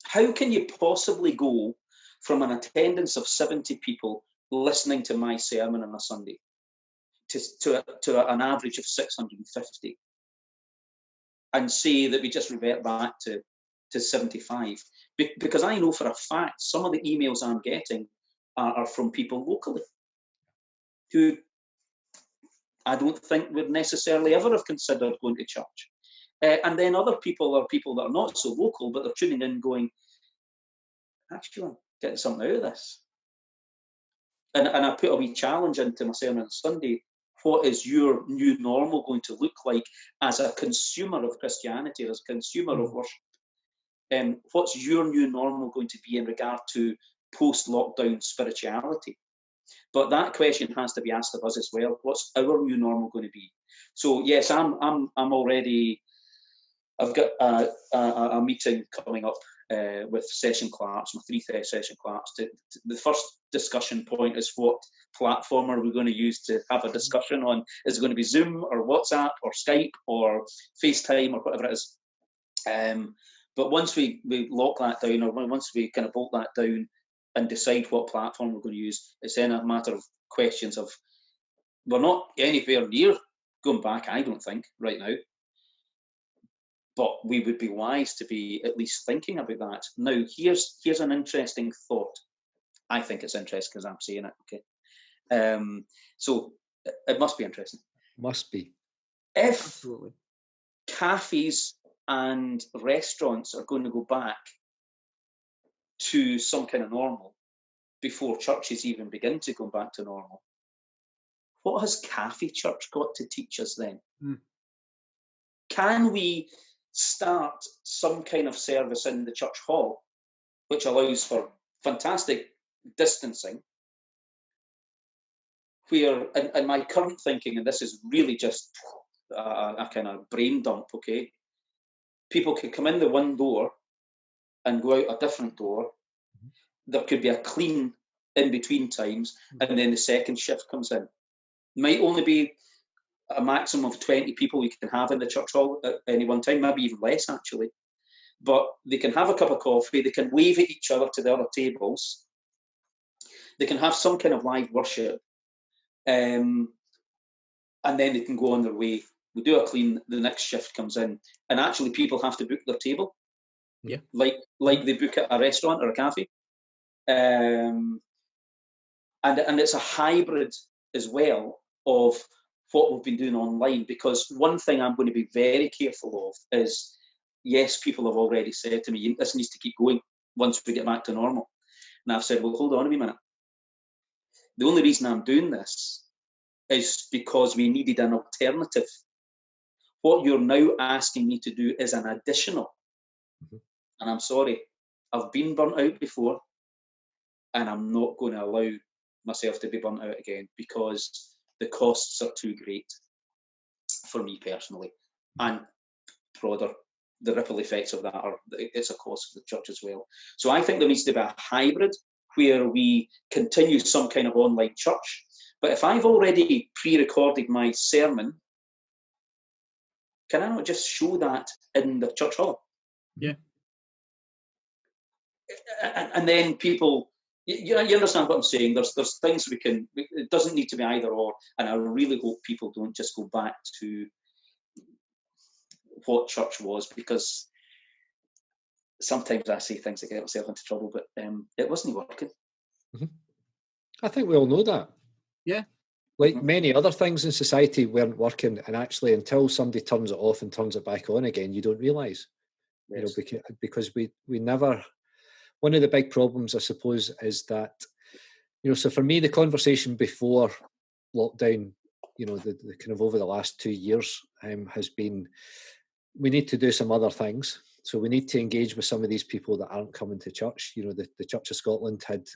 C: How can you possibly go from an attendance of 70 people listening to my sermon on a Sunday to an average of 650 and say that we just revert back to 75? Because I know for a fact some of the emails I'm getting are from people locally who I don't think would necessarily ever have considered going to church. And then other people are people that are not so local, but they're tuning in going, actually, I'm getting something out of this. And I put a wee challenge into my sermon on Sunday. What is your new normal going to look like as a consumer of Christianity, as a consumer of worship? What's your new normal going to be in regard to post-lockdown spirituality? But that question has to be asked of us as well. What's our new normal going to be? So yes, I'm already. I've got a meeting coming up with session clerks, my 3 session clerks. The first discussion point is what platform are we going to use to have a discussion on? Is it going to be Zoom or WhatsApp or Skype or FaceTime or whatever it is? But once we lock that down, or once we kind of bolt that down and decide what platform we're going to use, it's then a matter of questions of, we're not anywhere near going back, I don't think, right now. But we would be wise to be at least thinking about that. Now, here's an interesting thought. I think it's interesting because I'm saying it, okay? So it must be interesting.
A: Must be.
C: If
D: Absolutely.
C: cafes and restaurants are going to go back to some kind of normal before churches even begin to go back to normal, what has Cafe Church got to teach us then? Can we start some kind of service in the church hall which allows for fantastic distancing, where, in my current thinking, and this is really just a kind of brain dump, okay? People could come in the one door and go out a different door. There could be a clean in between times, and then the second shift comes in. Might only be a maximum of 20 people you can have in the church hall at any one time, maybe even less actually. But they can have a cup of coffee, they can wave at each other to the other tables, they can have some kind of live worship, and then they can go on their way. We do a clean, the next shift comes in, and actually people have to book their table, like they book at a restaurant or a cafe. And it's a hybrid as well of what we've been doing online, because one thing I'm going to be very careful of is, yes, people have already said to me, this needs to keep going once we get back to normal. And I've said, well, hold on a minute. The only reason I'm doing this is because we needed an alternative. What you're now asking me to do is an additional. And I'm sorry, I've been burnt out before, and I'm not going to allow myself to be burnt out again, because the costs are too great for me personally. And broader, the ripple effects of that it's a cost for the church as well. So I think there needs to be a hybrid where we continue some kind of online church. But if I've already pre-recorded my sermon, can I not just show that in the church hall?
D: Yeah.
C: And then people, you understand what I'm saying? There's things we can, it doesn't need to be either or. And I really hope people don't just go back to what church was, because sometimes I say things that get myself into trouble, but it wasn't working.
A: I think we all know that.
D: Yeah.
A: Like many other things in society weren't working, and actually until somebody turns it off and turns it back on again, you don't realise.
C: Yes.
A: You know, because we never. One of the big problems, I suppose, is that, you know, so for me, the conversation before lockdown, you know, the kind of over the last 2 years has been, we need to do some other things. So we need to engage with some of these people that aren't coming to church. You know, the Church of Scotland had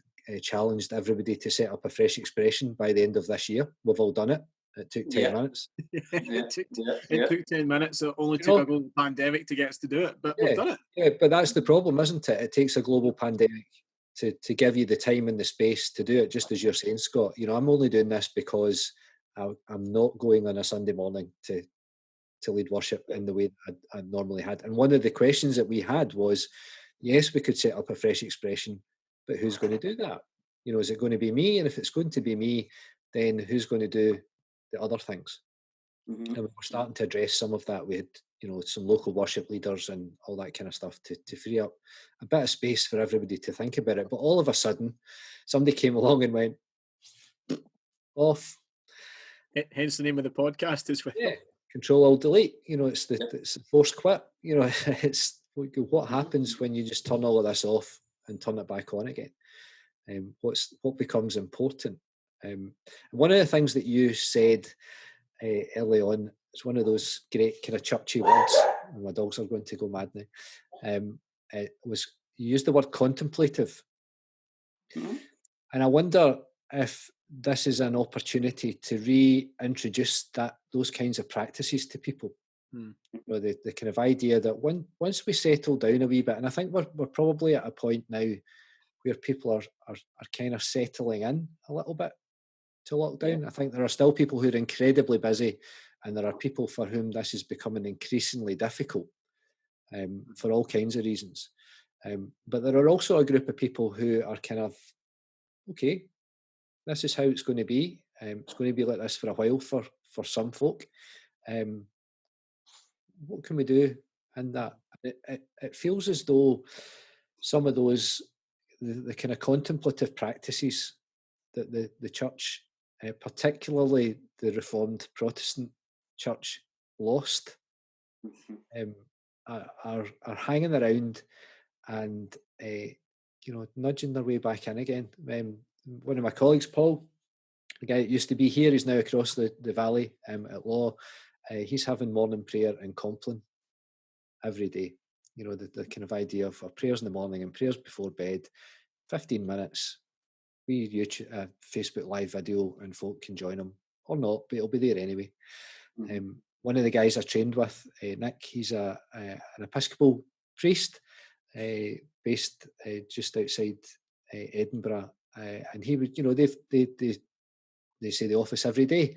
A: challenged everybody to set up a fresh expression by the end of this year. We've all done it. It took 10 minutes.
D: It took 10 minutes. It only took a global pandemic to get us to do it, but we've done it.
A: Yeah, but that's the problem, isn't it? It takes a global pandemic to give you the time and the space to do it, just as you're saying, Scott. You know, I'm only doing this because I'm not going on a Sunday morning to lead worship in the way that I normally had. And one of the questions that we had was, yes, we could set up a fresh expression, but who's going to do that? You know, is it going to be me? And if it's going to be me, then who's going to do the other things? And we were starting to address some of that. We had, you know, some local worship leaders and all that kind of stuff to free up a bit of space for everybody to think about it. But all of a sudden, somebody came along and went, off.
D: Hence the name of the podcast as well.
A: Yeah. Control-Alt-Delete. You know, it's the forced quit. You know, it's what happens when you just turn all of this off and turn it back on again. What becomes important. One of the things that you said early on, it's one of those great kind of churchy words. My dogs are going to go mad now. Was you used the word contemplative, and I wonder if this is an opportunity to reintroduce those kinds of practices to people. Or the kind of idea that once we settle down a wee bit, and I think we're probably at a point now where people are kind of settling in a little bit to lockdown. I think there are still people who are incredibly busy, and there are people for whom this is becoming increasingly difficult for all kinds of reasons. But there are also a group of people who are kind of, okay, this is how it's going to be. It's going to be like this for a while for some folk. What can we do in that? It feels as though some of those, the kind of contemplative practices that the church, particularly the Reformed Protestant church, lost, are hanging around and you know, nudging their way back in again. One of my colleagues, Paul, the guy that used to be here, he's now across the valley at Law. He's having morning prayer in Compline every day. You know, the kind of idea of prayers in the morning and prayers before bed, 15 minutes, wee YouTube, Facebook live video, and folk can join them or not, but it'll be there anyway. One of the guys I trained with, Nick, he's an Episcopal priest based just outside Edinburgh, and he would, they say the office every day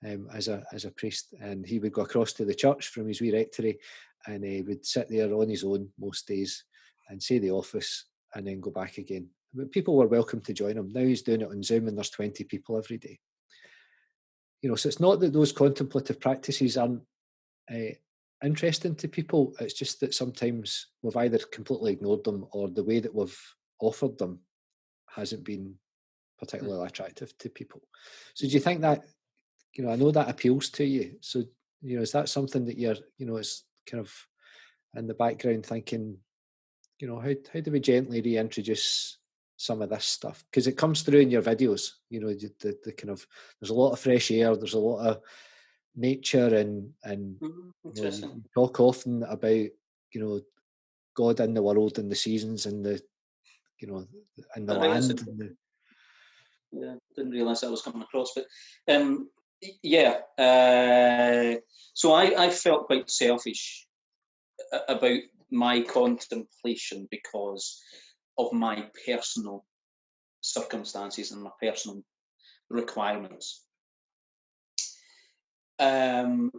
A: as a priest, and he would go across to the church from his wee rectory, and he would sit there on his own most days and say the office and then go back again. But people were welcome to join him. Now he's doing it on Zoom, and there's 20 people every day. So it's not that those contemplative practices aren't interesting to people. It's just that sometimes we've either completely ignored them, or the way that we've offered them hasn't been particularly attractive to people. So do you think that, I know that appeals to you. So, is that something that you're, is kind of in the background thinking, how do we gently reintroduce some of this stuff? Because it comes through in your videos, the kind of, there's a lot of fresh air, there's a lot of nature, and you talk often about, God in the world and the seasons and the, and the land.
C: Yeah, didn't realise that was coming across, but so I felt quite selfish about my contemplation because of my personal circumstances and my personal requirements. And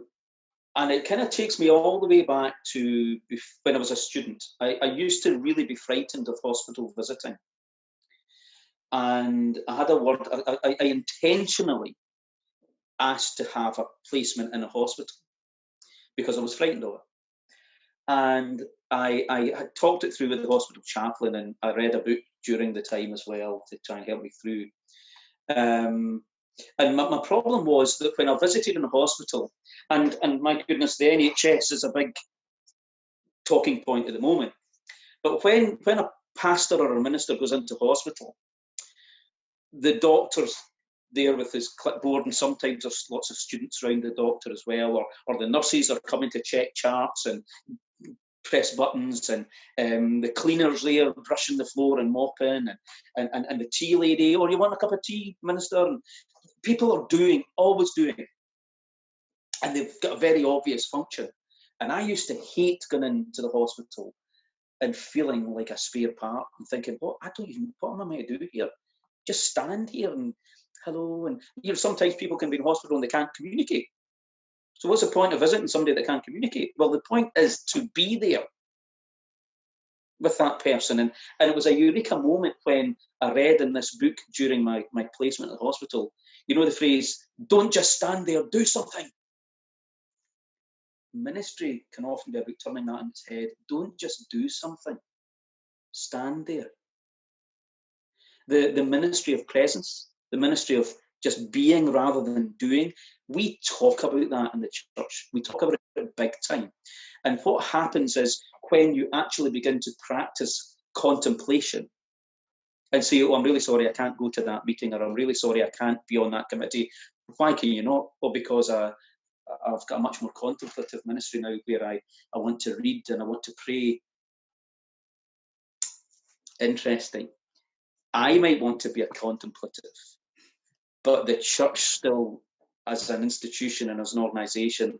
C: it kind of takes me all the way back to when I was a student. I used to really be frightened of hospital visiting. And I had a word, I intentionally asked to have a placement in a hospital because I was frightened of it. And I had talked it through with the hospital chaplain, and I read a book during the time as well to try and help me through. And my problem was that when I visited in a hospital, and my goodness, the NHS is a big talking point at the moment, but when a pastor or a minister goes into hospital, the doctor's there with his clipboard, and sometimes there's lots of students around the doctor as well, or the nurses are coming to check charts and press buttons, and the cleaner's there brushing the floor and mopping, and the tea lady, you want a cup of tea, minister? And people are always doing, and they've got a very obvious function. And I used to hate going into the hospital and feeling like a spare part and thinking, what am I meant to do here? Just stand here and hello. And sometimes people can be in hospital and they can't communicate. So what's the point of visiting somebody that can't communicate? Well, the point is to be there with that person. And it was a eureka moment when I read in this book during my placement at the hospital, the phrase, don't just stand there, do something. Ministry can often be about turning that on its head. Don't just do something, stand there. The ministry of presence, the ministry of just being rather than doing, we talk about that in the church. We talk about it big time. And what happens is when you actually begin to practice contemplation and say, oh, I'm really sorry I can't go to that meeting, or I'm really sorry I can't be on that committee. Why can you not? Well, because I've got a much more contemplative ministry now where I want to read and I want to pray. Interesting. I might want to be a contemplative, but the church still, as an institution and as an organisation,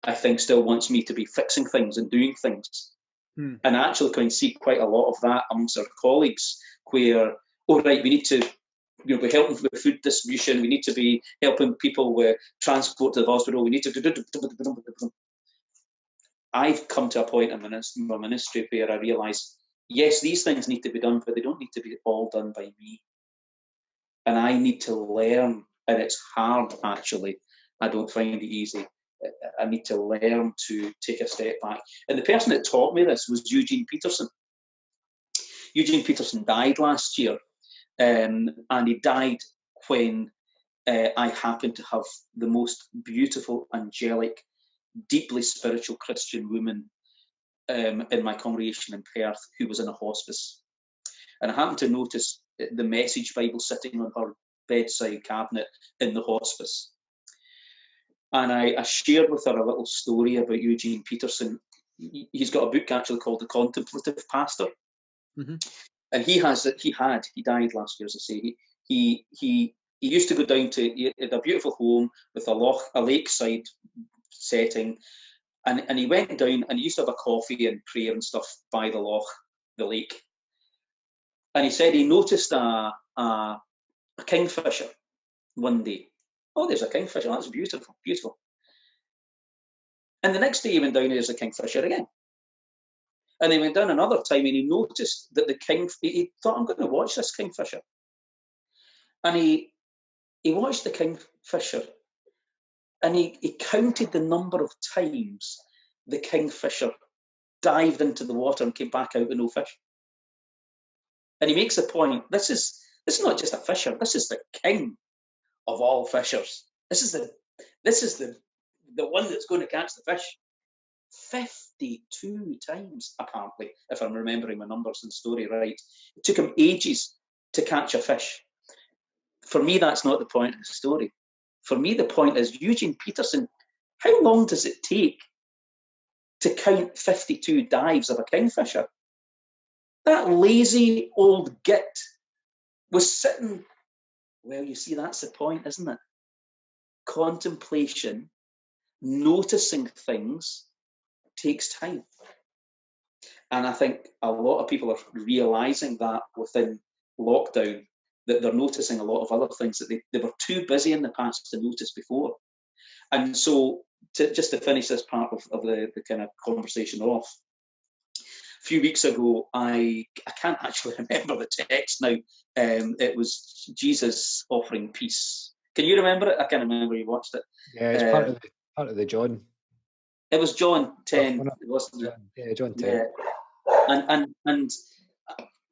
C: I think still wants me to be fixing things and doing things. And I actually can see quite a lot of that amongst our colleagues where, we need to be helping with food distribution, we need to be helping people with transport to the hospital, we need to... I've come to a point in my ministry where I realise, yes, these things need to be done, but they don't need to be all done by me. And I need to learn, and it's hard actually, I don't find it easy. I need to learn to take a step back. And the person that taught me this was Eugene Peterson. Eugene Peterson died last year, and he died when I happened to have the most beautiful, angelic, deeply spiritual Christian woman in my congregation in Perth who was in a hospice. And I happened to notice the Message Bible sitting on her bedside cabinet in the hospice. And I shared with her a little story about Eugene Peterson. He's got a book actually called The Contemplative Pastor. Mm-hmm. And he died last year, as I say. he used to go down to, he had a beautiful home with a lakeside setting, and he went down and he used to have a coffee and prayer and stuff by the loch, the lake. And he said he noticed a kingfisher one day. Oh, there's a kingfisher. That's beautiful, beautiful. And the next day he went down and there's a kingfisher again. And he went down another time and he noticed that he thought, I'm going to watch this kingfisher. And he watched the kingfisher, and he counted the number of times the kingfisher dived into the water and came back out with no fish. And he makes the point, this is not just a fisher, this is the king of all fishers. This is the one that's going to catch the fish. 52 times, apparently, if I'm remembering my numbers and story right. It took him ages to catch a fish. For me, that's not the point of the story. For me, the point is, Eugene Peterson, how long does it take to count 52 dives of a kingfisher? That lazy old git was sitting, well, you see, that's the point, isn't it? Contemplation, noticing things, takes time. And I think a lot of people are realising that within lockdown, that they're noticing a lot of other things that they were too busy in the past to notice before. And so, just to finish this part of the kind of conversation off, a few weeks ago, I can't actually remember the text now. It was Jesus offering peace. Can you remember it? I can't remember. You watched it.
A: Yeah, it's part of the John.
C: It was John 10, wasn't it?
A: Yeah, John 10.
C: Yeah. And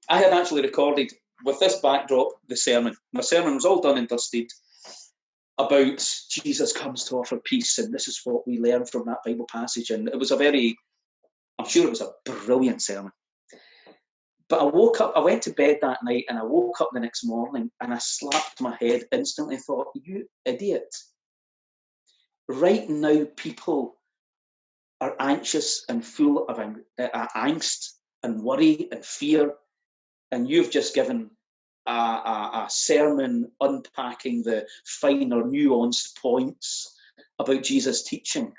C: I had actually recorded, with this backdrop, the sermon. My sermon was all done and dusted about Jesus comes to offer peace, and this is what we learn from that Bible passage. And it was I'm sure it was a brilliant sermon. But I went to bed that night, and I woke up the next morning, and I slapped my head instantly and thought, you idiot. Right now, people are anxious and full of angst and worry and fear, and you've just given a sermon unpacking the finer, nuanced points about Jesus' teaching.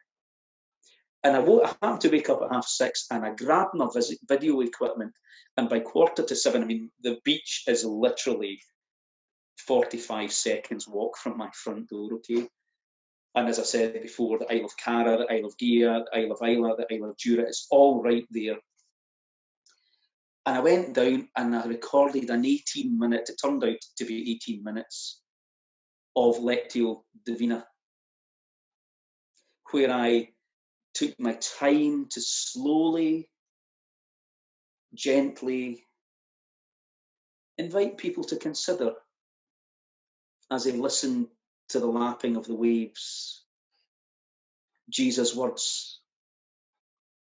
C: And I happened to wake up at 6:30, and I grabbed my video equipment, and by 6:45, I mean, the beach is literally 45 seconds walk from my front door, okay? And as I said before, the Isle of Cara, the Isle of Gigha, the Isle of Islay, the Isle of Jura, it's all right there. And I went down and I recorded an 18-minute, it turned out to be 18 minutes, of Lectio Divina, where I took my time to slowly, gently invite people to consider, as they listen to the lapping of the waves, Jesus' words,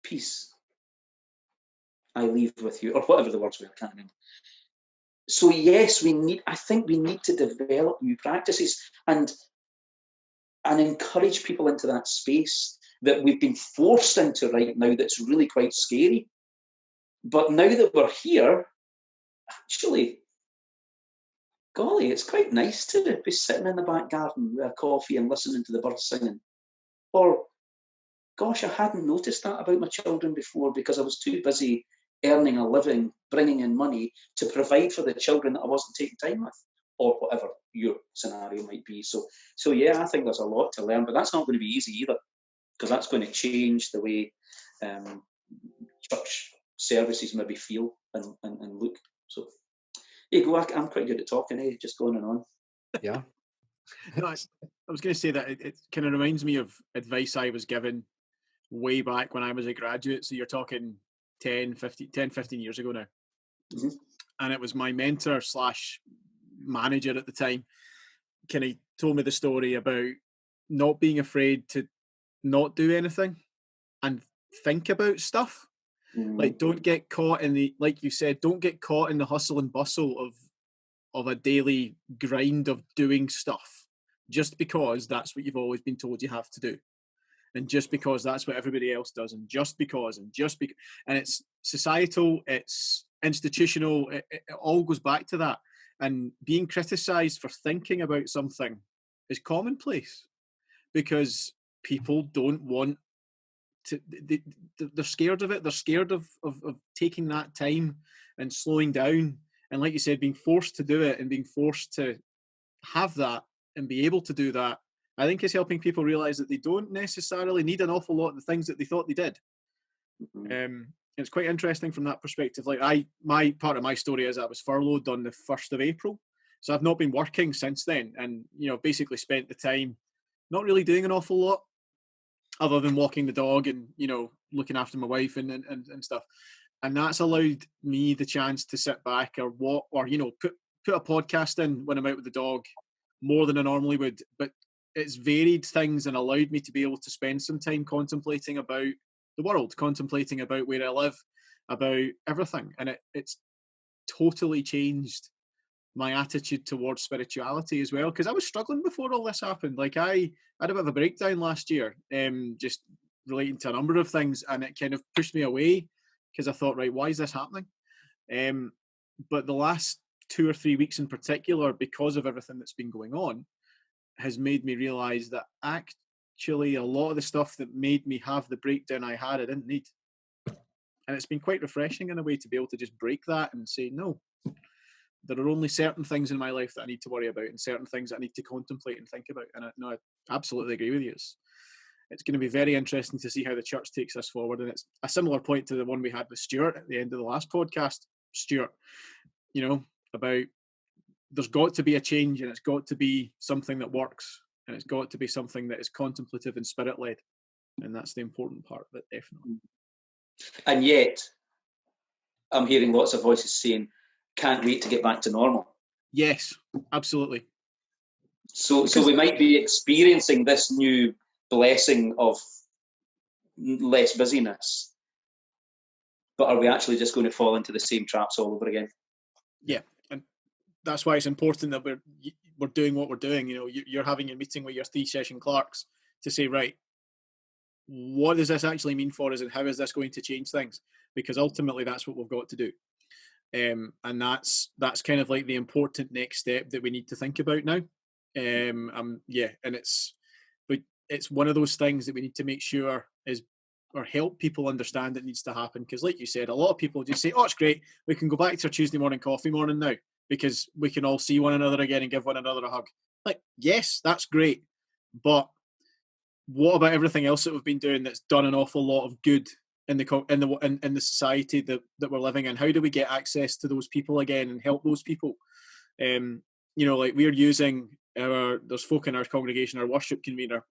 C: peace I leave with you, or whatever the words were, I can't remember. So yes, I think we need to develop new practices and encourage people into that space that we've been forced into right now that's really quite scary. But now that we're here, actually, golly, it's quite nice to be sitting in the back garden with a coffee and listening to the birds singing. Or, gosh, I hadn't noticed that about my children before because I was too busy earning a living, bringing in money to provide for the children that I wasn't taking time with, or whatever your scenario might be. So yeah, I think there's a lot to learn, but that's not going to be easy either, because that's going to change the way church services maybe feel and look. So there you go. I'm quite good at talking, just going on.
A: Yeah.
D: No, I was going to say that it kind of reminds me of advice I was given way back when I was a graduate. So you're talking 10, 15 years ago now.
C: Mm-hmm.
D: And it was my mentor / manager at the time kind of told me the story about not being afraid to not do anything and think about stuff. Mm-hmm. Like, don't get caught in the, like you said, don't get caught in the hustle and bustle of a daily grind of doing stuff just because that's what you've always been told you have to do. And just because that's what everybody else does, and and it's societal, it's institutional, it all goes back to that. And being criticised for thinking about something is commonplace because people don't want to, they're scared of it. They're scared of taking that time and slowing down. And like you said, being forced to do it and being forced to have that and be able to do that, I think is helping people realise that they don't necessarily need an awful lot of the things that they thought they did. It's quite interesting from that perspective. Like my part of my story is I was furloughed on the 1st of April. So I've not been working since then. And, basically spent the time not really doing an awful lot other than walking the dog and, looking after my wife and stuff. And that's allowed me the chance to sit back or walk or, put a podcast in when I'm out with the dog more than I normally would. But it's varied things and allowed me to be able to spend some time contemplating about the world, contemplating about where I live, about everything. And it's totally changed my attitude towards spirituality as well, because I was struggling before all this happened. Like I had a bit of a breakdown last year, just relating to a number of things, and it kind of pushed me away because I thought, right, why is this happening? But the last 2 or 3 weeks in particular, because of everything that's been going on, has made me realise that actually a lot of the stuff that made me have the breakdown I had, I didn't need. And it's been quite refreshing in a way to be able to just break that and say, no, there are only certain things in my life that I need to worry about and certain things that I need to contemplate and think about. And I absolutely agree with you. It's going to be very interesting to see how the church takes this forward. And it's a similar point to the one we had with Stewart at the end of the last podcast. Stewart, about there's got to be a change and it's got to be something that works and it's got to be something that is contemplative and spirit-led. And that's the important part of it, definitely.
C: And yet, I'm hearing lots of voices saying, can't wait to get back to normal.
D: Yes, absolutely.
C: So we might be experiencing this new blessing of less busyness, but are we actually just going to fall into the same traps all over again?
D: Yeah, and that's why it's important that we're doing what we're doing. You're having a meeting with your 3-session clerks to say, right, what does this actually mean for us and how is this going to change things? Because ultimately that's what we've got to do. And that's kind of like the important next step that we need to think about now. And it's one of those things that we need to make sure is or help people understand it needs to happen. Because like you said, a lot of people just say, oh, it's great, we can go back to our Tuesday morning coffee morning now because we can all see one another again and give one another a hug. Like, yes, that's great, but what about everything else that we've been doing that's done an awful lot of good in the society that we're living in? How do we get access to those people again and help those people? Like we're using there's folk in our congregation, our worship convener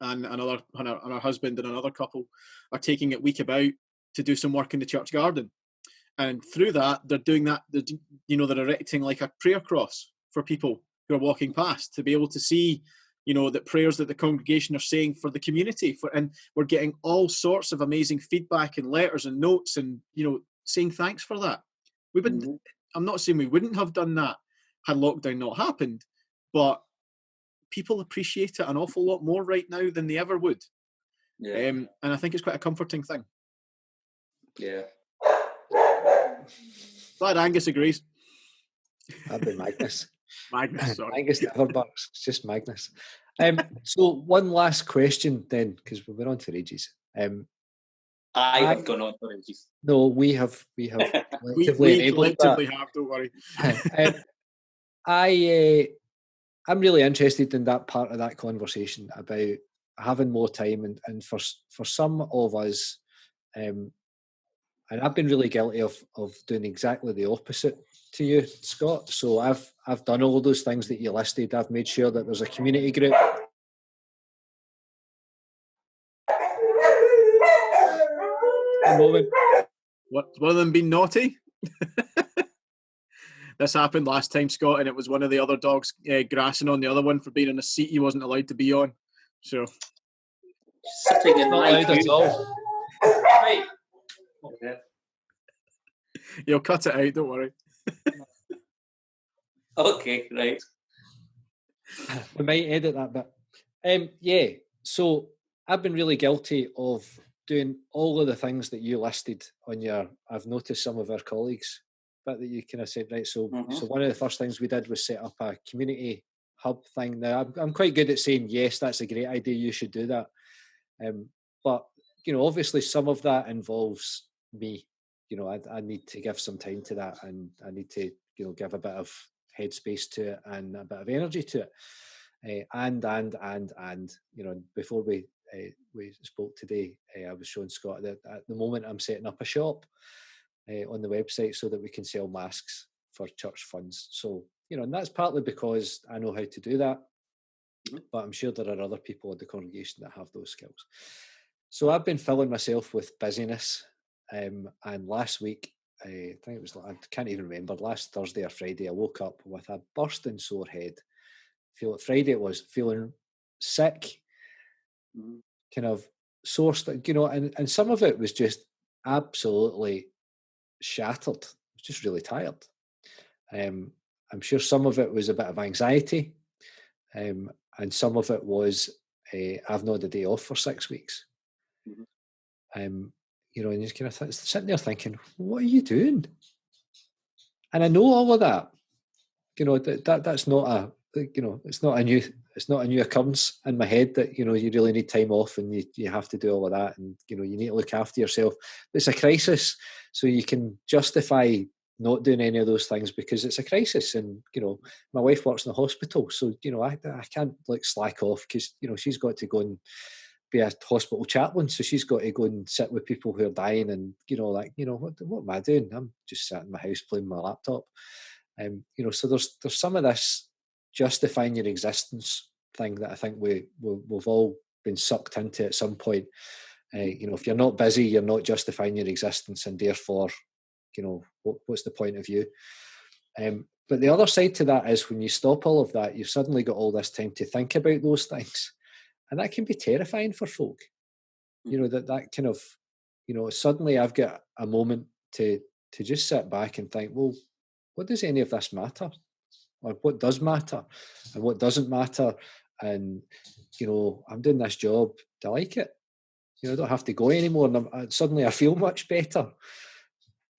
D: and our husband and another couple are taking it week about to do some work in the church garden. And through that, they're doing that, they're erecting like a prayer cross for people who are walking past to be able to see that prayers that the congregation are saying for the community, and we're getting all sorts of amazing feedback and letters and notes and, saying thanks for that. We wouldn't, I'm not saying we wouldn't have done that had lockdown not happened, but people appreciate it an awful lot more right now than they ever would.
C: Yeah.
D: And I think it's quite a comforting thing.
C: Yeah.
D: Glad Angus agrees.
A: That'd be Magnus.
D: Magnus, sorry.
A: Magnus never barks. It's just Magnus. So one last question then, because we've been on for ages.
C: I have gone on for ages.
A: No, we have
D: we
A: collectively
D: have, don't worry.
A: I'm really interested in that part of that conversation about having more time and for some of us, and I've been really guilty of doing exactly the opposite to you, Scott. So I've done all those things that you listed. I've made sure that there's a community group. A moment.
D: What, one of them being naughty? This happened last time, Scott, and it was one of the other dogs grassing on the other one for being on a seat he wasn't allowed to be on. So
C: sitting in my
A: at all.
C: Right. Okay.
D: You'll cut it out, don't worry.
C: Okay, right.
A: We might edit that bit. So I've been really guilty of doing all of the things that you listed on your. I've noticed some of our colleagues bit that you kind of said, right? So one of the first things we did was set up a community hub thing. Now, I'm quite good at saying, yes, that's a great idea, you should do that. But, you know, obviously some of that involves me. You know, I need to give some time to that, and I need to, you know, give a bit of headspace to it and a bit of energy to it. And, you know, before we spoke today, I was showing Scott that at the moment I'm setting up a shop on the website so that we can sell masks for church funds. So, you know, and that's partly because I know how to do that, but I'm sure there are other people in the congregation that have those skills. So I've been filling myself with busyness. And last week, I think it was, I can't even remember, last Thursday or Friday, I woke up with a bursting sore head. Friday it was, feeling sick, kind of sore, you know, and some of it was just absolutely shattered. I was just really tired. I'm sure some of it was a bit of anxiety, and some of it was I've not had a day off for 6 weeks. You know, and you're kind of sitting there thinking, what are you doing? And I know all of that. You know, that's not a, you know, it's not a new occurrence in my head that, you know, you really need time off and you have to do all of that, and, you know, you need to look after yourself. It's a crisis, so you can justify not doing any of those things because it's a crisis. And, you know, my wife works in the hospital, so, you know, I can't like slack off because, you know, she's got to go and be a hospital chaplain, so she's got to go and sit with people who are dying, and, you know, like, you know, what am I doing? I'm just sitting in my house playing my laptop. You know, so there's some of this justifying your existence thing that I think we've all been sucked into at some point. You know, if you're not busy, you're not justifying your existence, and therefore, you know, what's the point of you? But the other side to that is when you stop all of that, you've suddenly got all this time to think about those things. And that can be terrifying for folk. You know, that kind of, you know, suddenly I've got a moment to just sit back and think, well, what does any of this matter? Or what does matter and what doesn't matter? And, you know, I'm doing this job. Do I like it? You know, I don't have to go anymore. And suddenly I feel much better.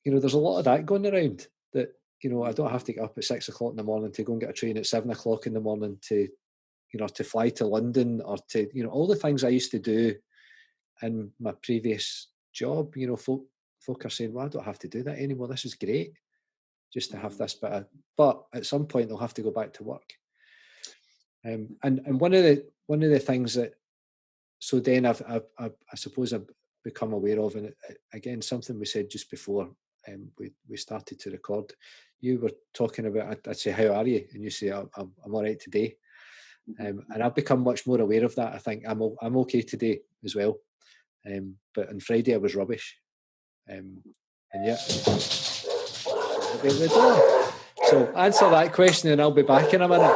A: You know, there's a lot of that going around that, you know, I don't have to get up at 6 o'clock in the morning to go and get a train at 7 o'clock in the morning to, you know, to fly to London, or to, you know, all the things I used to do in my previous job. You know, folk are saying, well, I don't have to do that anymore. This is great, just to have this bit of, but at some point they'll have to go back to work. And one of the things that, so then I suppose I've become aware of, and again, something we said just before we started to record, you were talking about, I'd say, how are you? And you say, I'm all right today. And I've become much more aware of that. I think I'm okay today as well. But on Friday I was rubbish. And yeah. So answer that question and I'll be back in a minute.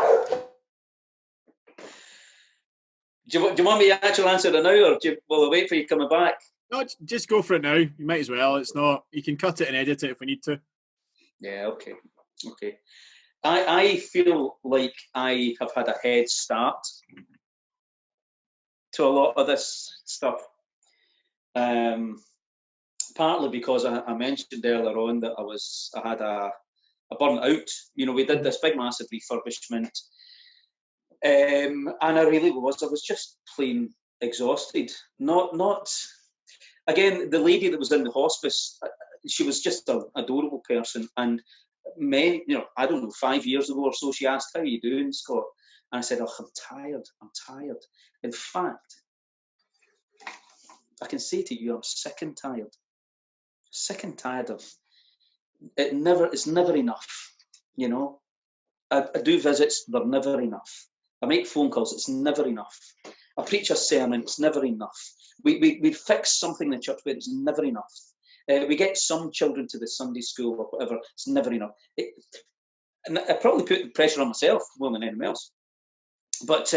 C: Do you want me to actually answer it now, or will I wait for you coming back?
D: No, just go for it now. You might as well. It's not, you can cut it and edit it if we need to. Yeah,
C: okay. I feel like I have had a head start to a lot of this stuff. Partly because I mentioned earlier on that I had a burnout. You know, we did this big massive refurbishment, and I really was just plain exhausted. Not again, the lady that was in the hospice, she was just an adorable person, and I don't know, 5 years ago or so, she asked, how are you doing, Scott? And I said, oh, I'm tired. In fact, I can say to you, I'm sick and tired of it. It's never enough, you know. I do visits, they're never enough. I make phone calls, it's never enough. I preach a sermon, it's never enough. We fix something in the church, but it's never enough. We get some children to the Sunday school or whatever, it's never enough. And I probably put the pressure on myself more than anyone else. But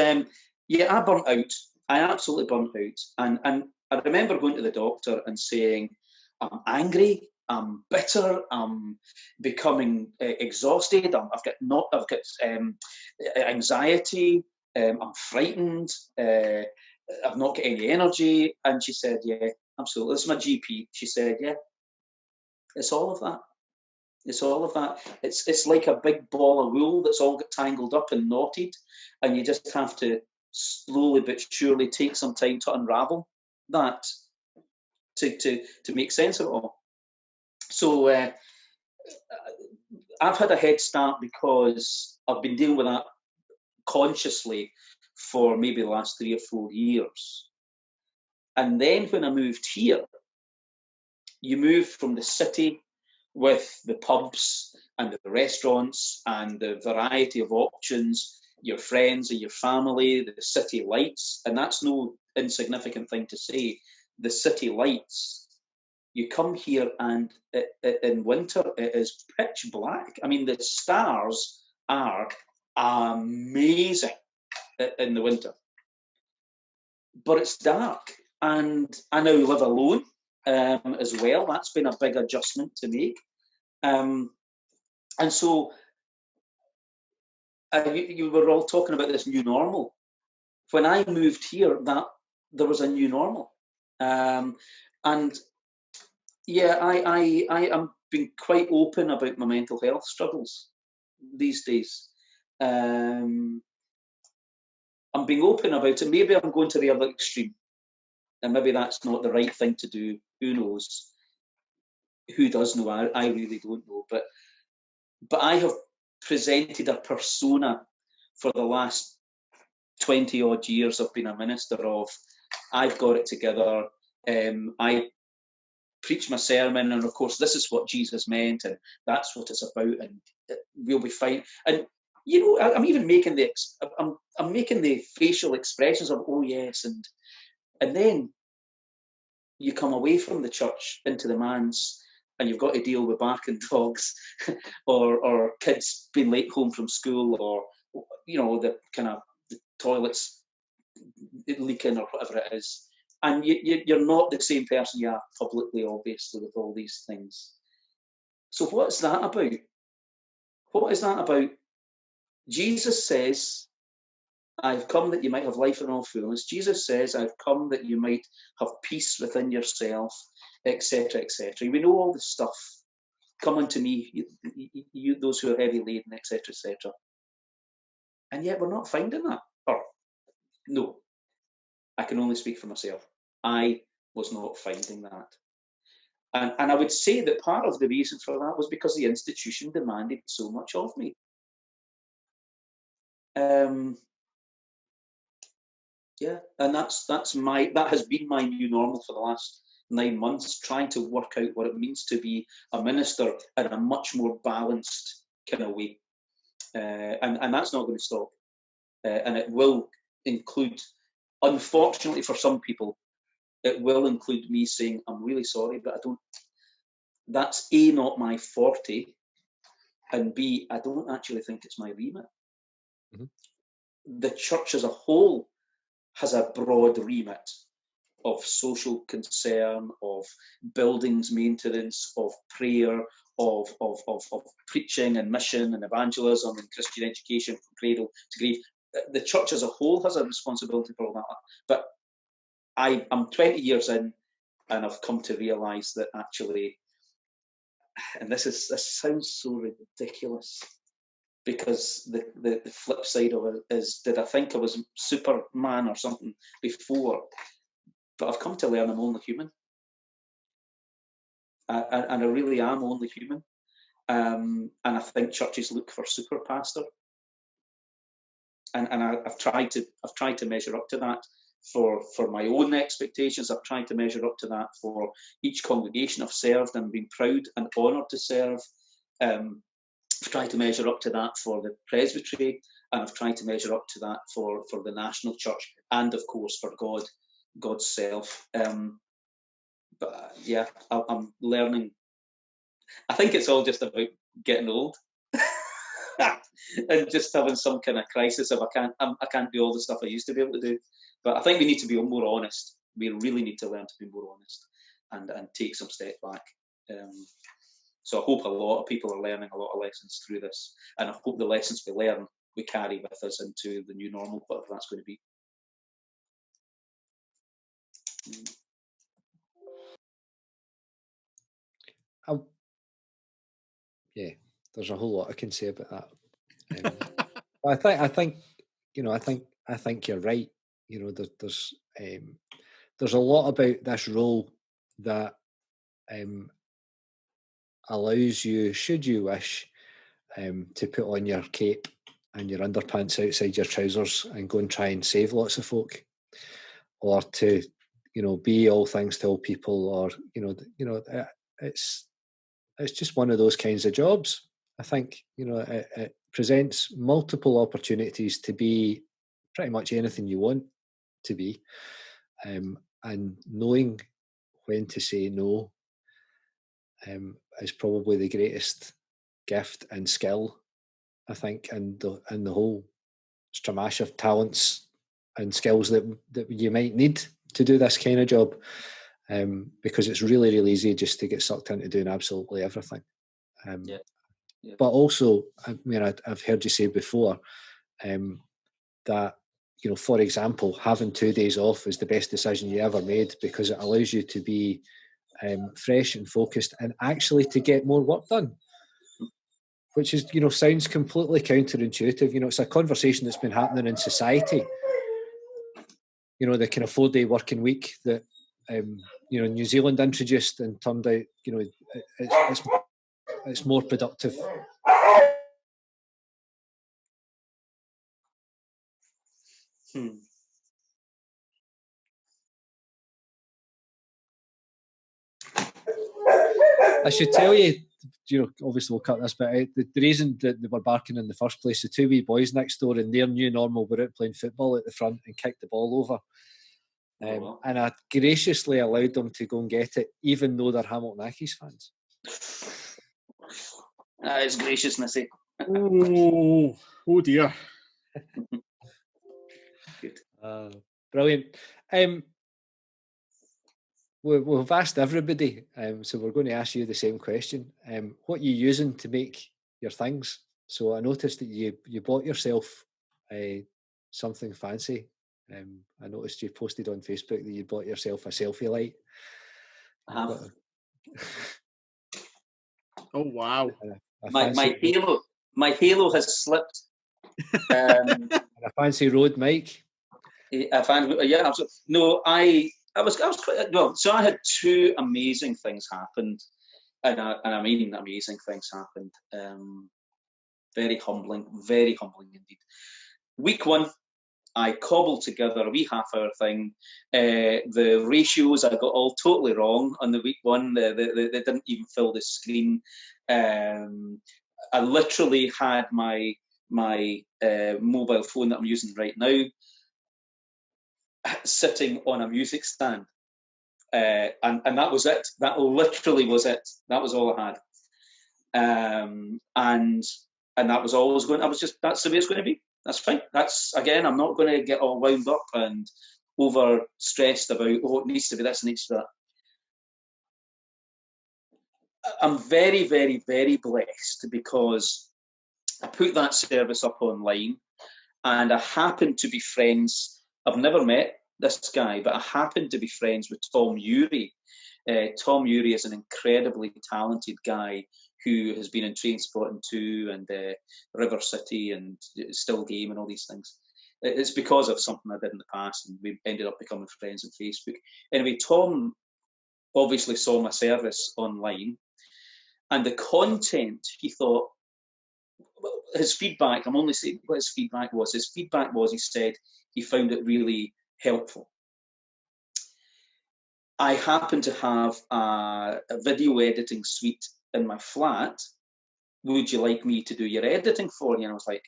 C: yeah, I burnt out. I absolutely burnt out. And I remember going to the doctor and saying, I'm angry, I'm bitter, I'm becoming exhausted, I've got anxiety, I'm frightened, I've not got any energy. And she said, yeah, absolutely. This is my GP. She said, yeah, it's all of that. It's all of that. It's like a big ball of wool that's all got tangled up and knotted, and you just have to slowly but surely take some time to unravel that to make sense of it all. So I've had a head start because I've been dealing with that consciously for maybe the last 3 or 4 years. And then when I moved here, you move from the city with the pubs and the restaurants and the variety of options, your friends and your family, the city lights, and that's no insignificant thing to say. The city lights, you come here and in winter it is pitch black. I mean, the stars are amazing in the winter, but it's dark. And I now live alone as well. That's been a big adjustment to make. And so you were all talking about this new normal. When I moved here, that there was a new normal. And yeah, I am being quite open about my mental health struggles these days. I'm being open about it. Maybe I'm going to the other extreme, and maybe that's not the right thing to do. Who knows? Who does know? I really don't know. But I have presented a persona for the last 20 odd years I've been a minister of. I've got it together. I preach my sermon, and of course this is what Jesus meant, and that's what it's about, and we'll be fine. And you know, I'm even making I'm making the facial expressions of oh yes, and then you come away from the church into the manse, and you've got to deal with barking dogs, or kids being late home from school, or you know the kind of the toilets leaking or whatever it is. And you're not the same person you are publicly, obviously, with all these things. So what's that about? What is that about? Jesus says, I've come that you might have life in all fullness. Jesus says, I've come that you might have peace within yourself, etc., etc. We know all this stuff. Come unto me, you those who are heavy laden, etc., etc. And yet we're not finding that. Or, no, I can only speak for myself. I was not finding that. And I would say that part of the reason for that was because the institution demanded so much of me. Yeah, and that has been my new normal for the last 9 months, trying to work out what it means to be a minister in a much more balanced kind of way. And that's not going to stop. And it will include, unfortunately for some people, it will include me saying, I'm really sorry, but that's A, not my forte, and B, I don't actually think it's my remit. Mm-hmm. The church as a whole has a broad remit of social concern, of buildings maintenance, of prayer, of preaching and mission and evangelism and Christian education from cradle to grave. The church as a whole has a responsibility for all that. But I'm 20 years in, and I've come to realise that actually, and this sounds so ridiculous, because the flip side of it is, did I think I was Superman or something before? But I've come to learn I'm only human. And I really am only human. And I think churches look for super pastor. And I've tried to measure up to that for my own expectations. I've tried to measure up to that for each congregation I've served and been proud and honoured to serve. I've tried to measure up to that for the presbytery, and I've tried to measure up to that for the national church, and of course for God's self. But yeah, I'm learning. I think it's all just about getting old and just having some kind of crisis of I can't do all the stuff I used to be able to do. But I think we need to be more honest. We really need to learn to be more honest and take some step back. So I hope a lot of people are learning a lot of lessons through this, and I hope the lessons we learn we carry with us into the new normal, whatever that's going to be.
A: Yeah, there's a whole lot I can say about that. But I think, you know, I think you're right. You know, there's a lot about this role that allows you, should you wish, to put on your cape and your underpants outside your trousers and go and try and save lots of folk, or to, you know, be all things to all people, or it's just one of those kinds of jobs. I think, you know, it presents multiple opportunities to be pretty much anything you want to be, and knowing when to say no is probably the greatest gift and skill, I think, and the whole stramash of talents and skills that you might need to do this kind of job, because it's really, really easy just to get sucked into doing absolutely everything.
C: Yeah.
A: But also, I mean, I've heard you say before that, you know, for example, having 2 days off is the best decision you ever made, because it allows you to be fresh and focused and actually to get more work done, which is, you know, sounds completely counterintuitive. You know, it's a conversation that's been happening in society. You know, the kind of 4-day working week that, you know, New Zealand introduced and turned out, you know, it's more productive. I should tell you, you know, obviously we'll cut this bit out. The reason that they were barking in the first place, the 2 wee boys next door in their new normal were out playing football at the front and kicked the ball over. And I graciously allowed them to go and get it, even though they're Hamilton Accies fans.
C: That is graciousness, eh?
D: Oh dear.
C: Good.
A: Brilliant. We've asked everybody, so we're going to ask you the same question. What are you using to make your things? So I noticed that you bought yourself something fancy. I noticed you posted on Facebook that you bought yourself a selfie light.
D: Oh wow!
C: My halo has slipped.
A: And a fancy Rode mic.
C: Yeah, no, I was quite well. So I had 2 amazing things happened, and I mean amazing things happened. Very humbling indeed. Week 1, I cobbled together a wee half-hour thing. The ratios I got all totally wrong on the week 1. They didn't even fill the screen. I literally had my mobile phone that I'm using right now sitting on a music stand, and that was it. That literally was it. That was all I had, and that was always going. That's the way it's going to be. That's fine. That's, again, I'm not going to get all wound up and over stressed about, oh, it needs to be this, it needs to be that. I'm very, very, very blessed because I put that service up online, and I happen to be friends. I've never met this guy, but I happen to be friends with Tom Urie. Tom Urie is an incredibly talented guy who has been in Trainspotting 2 and River City and Still Game and all these things. It's because of something I did in the past, and we ended up becoming friends on Facebook. Anyway, Tom obviously saw my service online, and the content, he thought, his feedback, I'm only saying what his feedback was. His feedback was, he said he found it really helpful. I happen to have a video editing suite in my flat. Would you like me to do your editing for you? And I was like,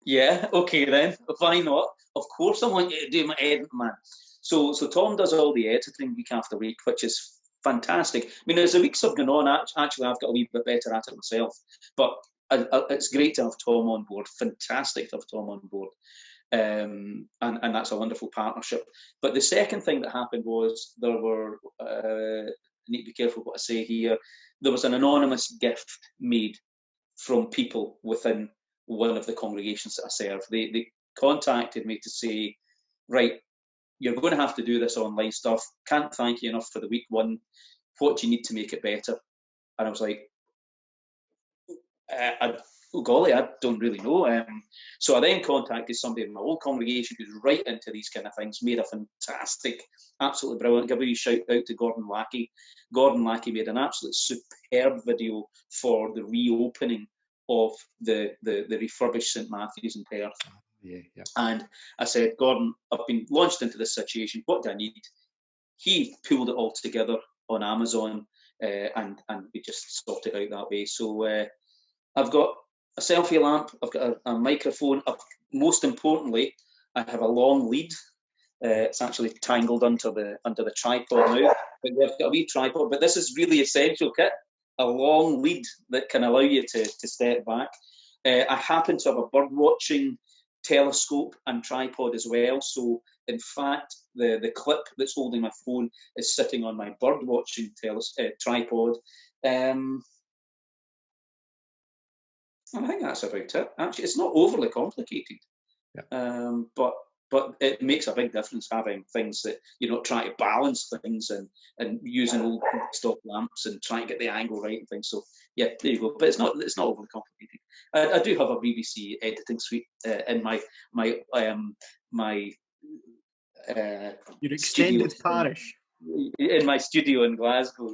C: yeah, okay then, why not? Of course I want you to do my editing, man. So Tom does all the editing week after week, which is fantastic. I mean, as the weeks have gone on, actually I've got a wee bit better at it myself. But it's great to have Tom on board. Fantastic to have Tom on board. And that's a wonderful partnership. But the second thing that happened was there were, I need to be careful what I say here, there was an anonymous gift made from people within one of the congregations that I serve. They contacted me to say, right, you're going to have to do this online stuff. Can't thank you enough for the week 1. What do you need to make it better? And I was like, golly, I don't really know. So I then contacted somebody in my old congregation who's right into these kind of things, made a fantastic, absolutely brilliant, give a wee shout out to Gordon Lackey. Gordon Lackey made an absolute superb video for the reopening of the refurbished St Matthew's in Perth.
A: Yeah.
C: And I said, Gordon, I've been launched into this situation. What do I need? He pulled it all together on Amazon, and we just sorted it out that way. So I've got a selfie lamp, I've got a microphone. Most importantly, I have a long lead. It's actually tangled under the tripod now. But we've got a wee tripod. But this is really essential, Kit. A long lead that can allow you to step back. I happen to have a bird watching telescope and tripod as well. So in fact, the clip that's holding my phone is sitting on my bird watching tripod. I think that's about it. Actually, it's not overly complicated, but it makes a big difference having things that you're not trying to balance things and using old stock lamps and trying to get the angle right and things. So yeah, there you go. But it's not overly complicated. I do have a BBC editing suite in my
D: your extended parish.
C: In my studio in Glasgow,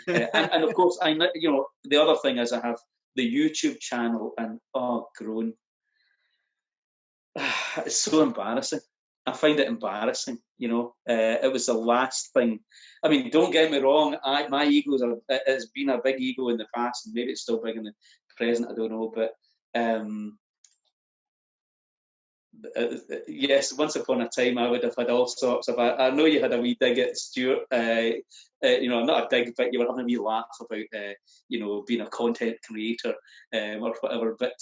C: and of course the other thing is I have the YouTube channel, and grown. It's so embarrassing. I find it embarrassing. It was the last thing. I mean, don't get me wrong. My ego has been a big ego in the past, and maybe it's still big in the present. I don't know, but yes, once upon a time I would have had all sorts of. I know you had a wee dig at Stewart. Not a dig, but you were having a wee laugh about being a content creator or whatever. But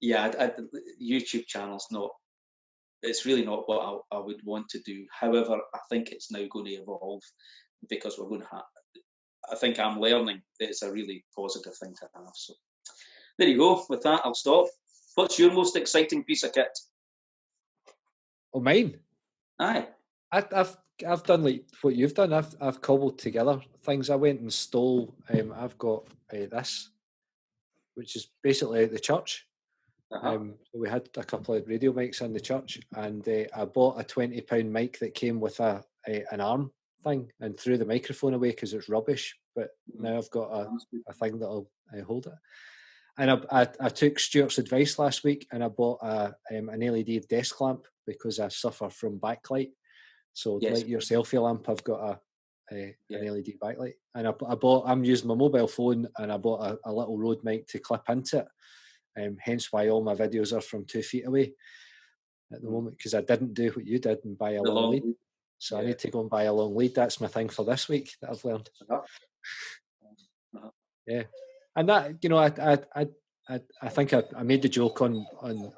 C: YouTube channel's not. It's really not what I would want to do. However, I think it's now going to evolve because we're going to have. I think I'm learning that it's a really positive thing to have. So there you go. With that, I'll stop. What's your most exciting piece of kit?
A: Oh, mine.
C: Aye.
A: I've done like what you've done. I've cobbled together things. I went and stole. I've got this, which is basically the church. We had a couple of radio mics in the church, and I bought a £20 mic that came with an arm thing, and threw the microphone away because it's rubbish. But now I've got a thing that'll hold it. And I took Stuart's advice last week, and I bought an LED desk lamp because I suffer from backlight. So like your selfie lamp, I've got an LED backlight. And I'm using my mobile phone, and I bought a little Rode mic to clip into it. Hence why all my videos are from 2 feet away at the moment, because I didn't do what you did and buy a long lead. So I need to go and buy a long lead. That's my thing for this week that I've learned. Yeah. And that, I think I made the joke on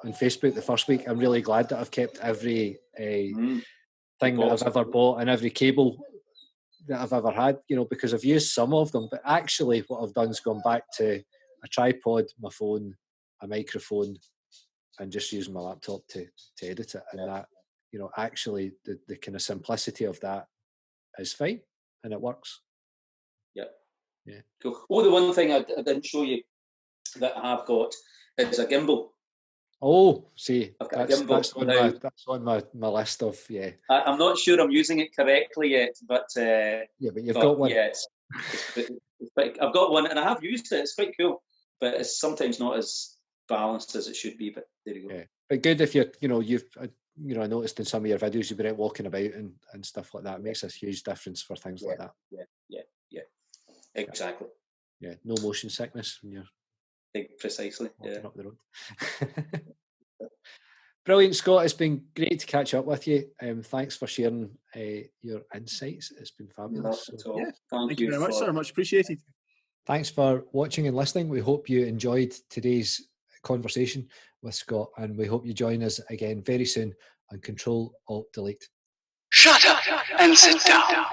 A: Facebook the first week. I'm really glad that I've kept every thing that I've ever bought and every cable that I've ever had, because I've used some of them. But actually what I've done is gone back to a tripod, my phone, a microphone, and just using my laptop to edit it. And that, actually the kind of simplicity of that is fine and it works. Yeah.
C: Cool. Oh, the one thing I didn't show you that I've got is a gimbal.
A: Oh, see,
C: that's
A: on my list of,
C: I'm not sure I'm using it correctly yet, but
A: but you've got one.
C: Yeah, I've got one, and I have used it. It's quite cool, but it's sometimes not as balanced as it should be. But there you go.
A: Yeah, but good if you're, I noticed in some of your videos you've been out walking about and stuff like that. It makes a huge difference for things like that.
C: Yeah, exactly.
A: Yeah, no motion sickness when you're
C: precisely
A: walking up the road. Brilliant, Scott. It's been great to catch up with you. Thanks for sharing your insights. It's been fabulous.
C: Thank
D: you very much, sir. Much appreciated.
A: Thanks for watching and listening. We hope you enjoyed today's conversation with Scott, and we hope you join us again very soon on Control Alt Delete.
B: Shut up and sit down.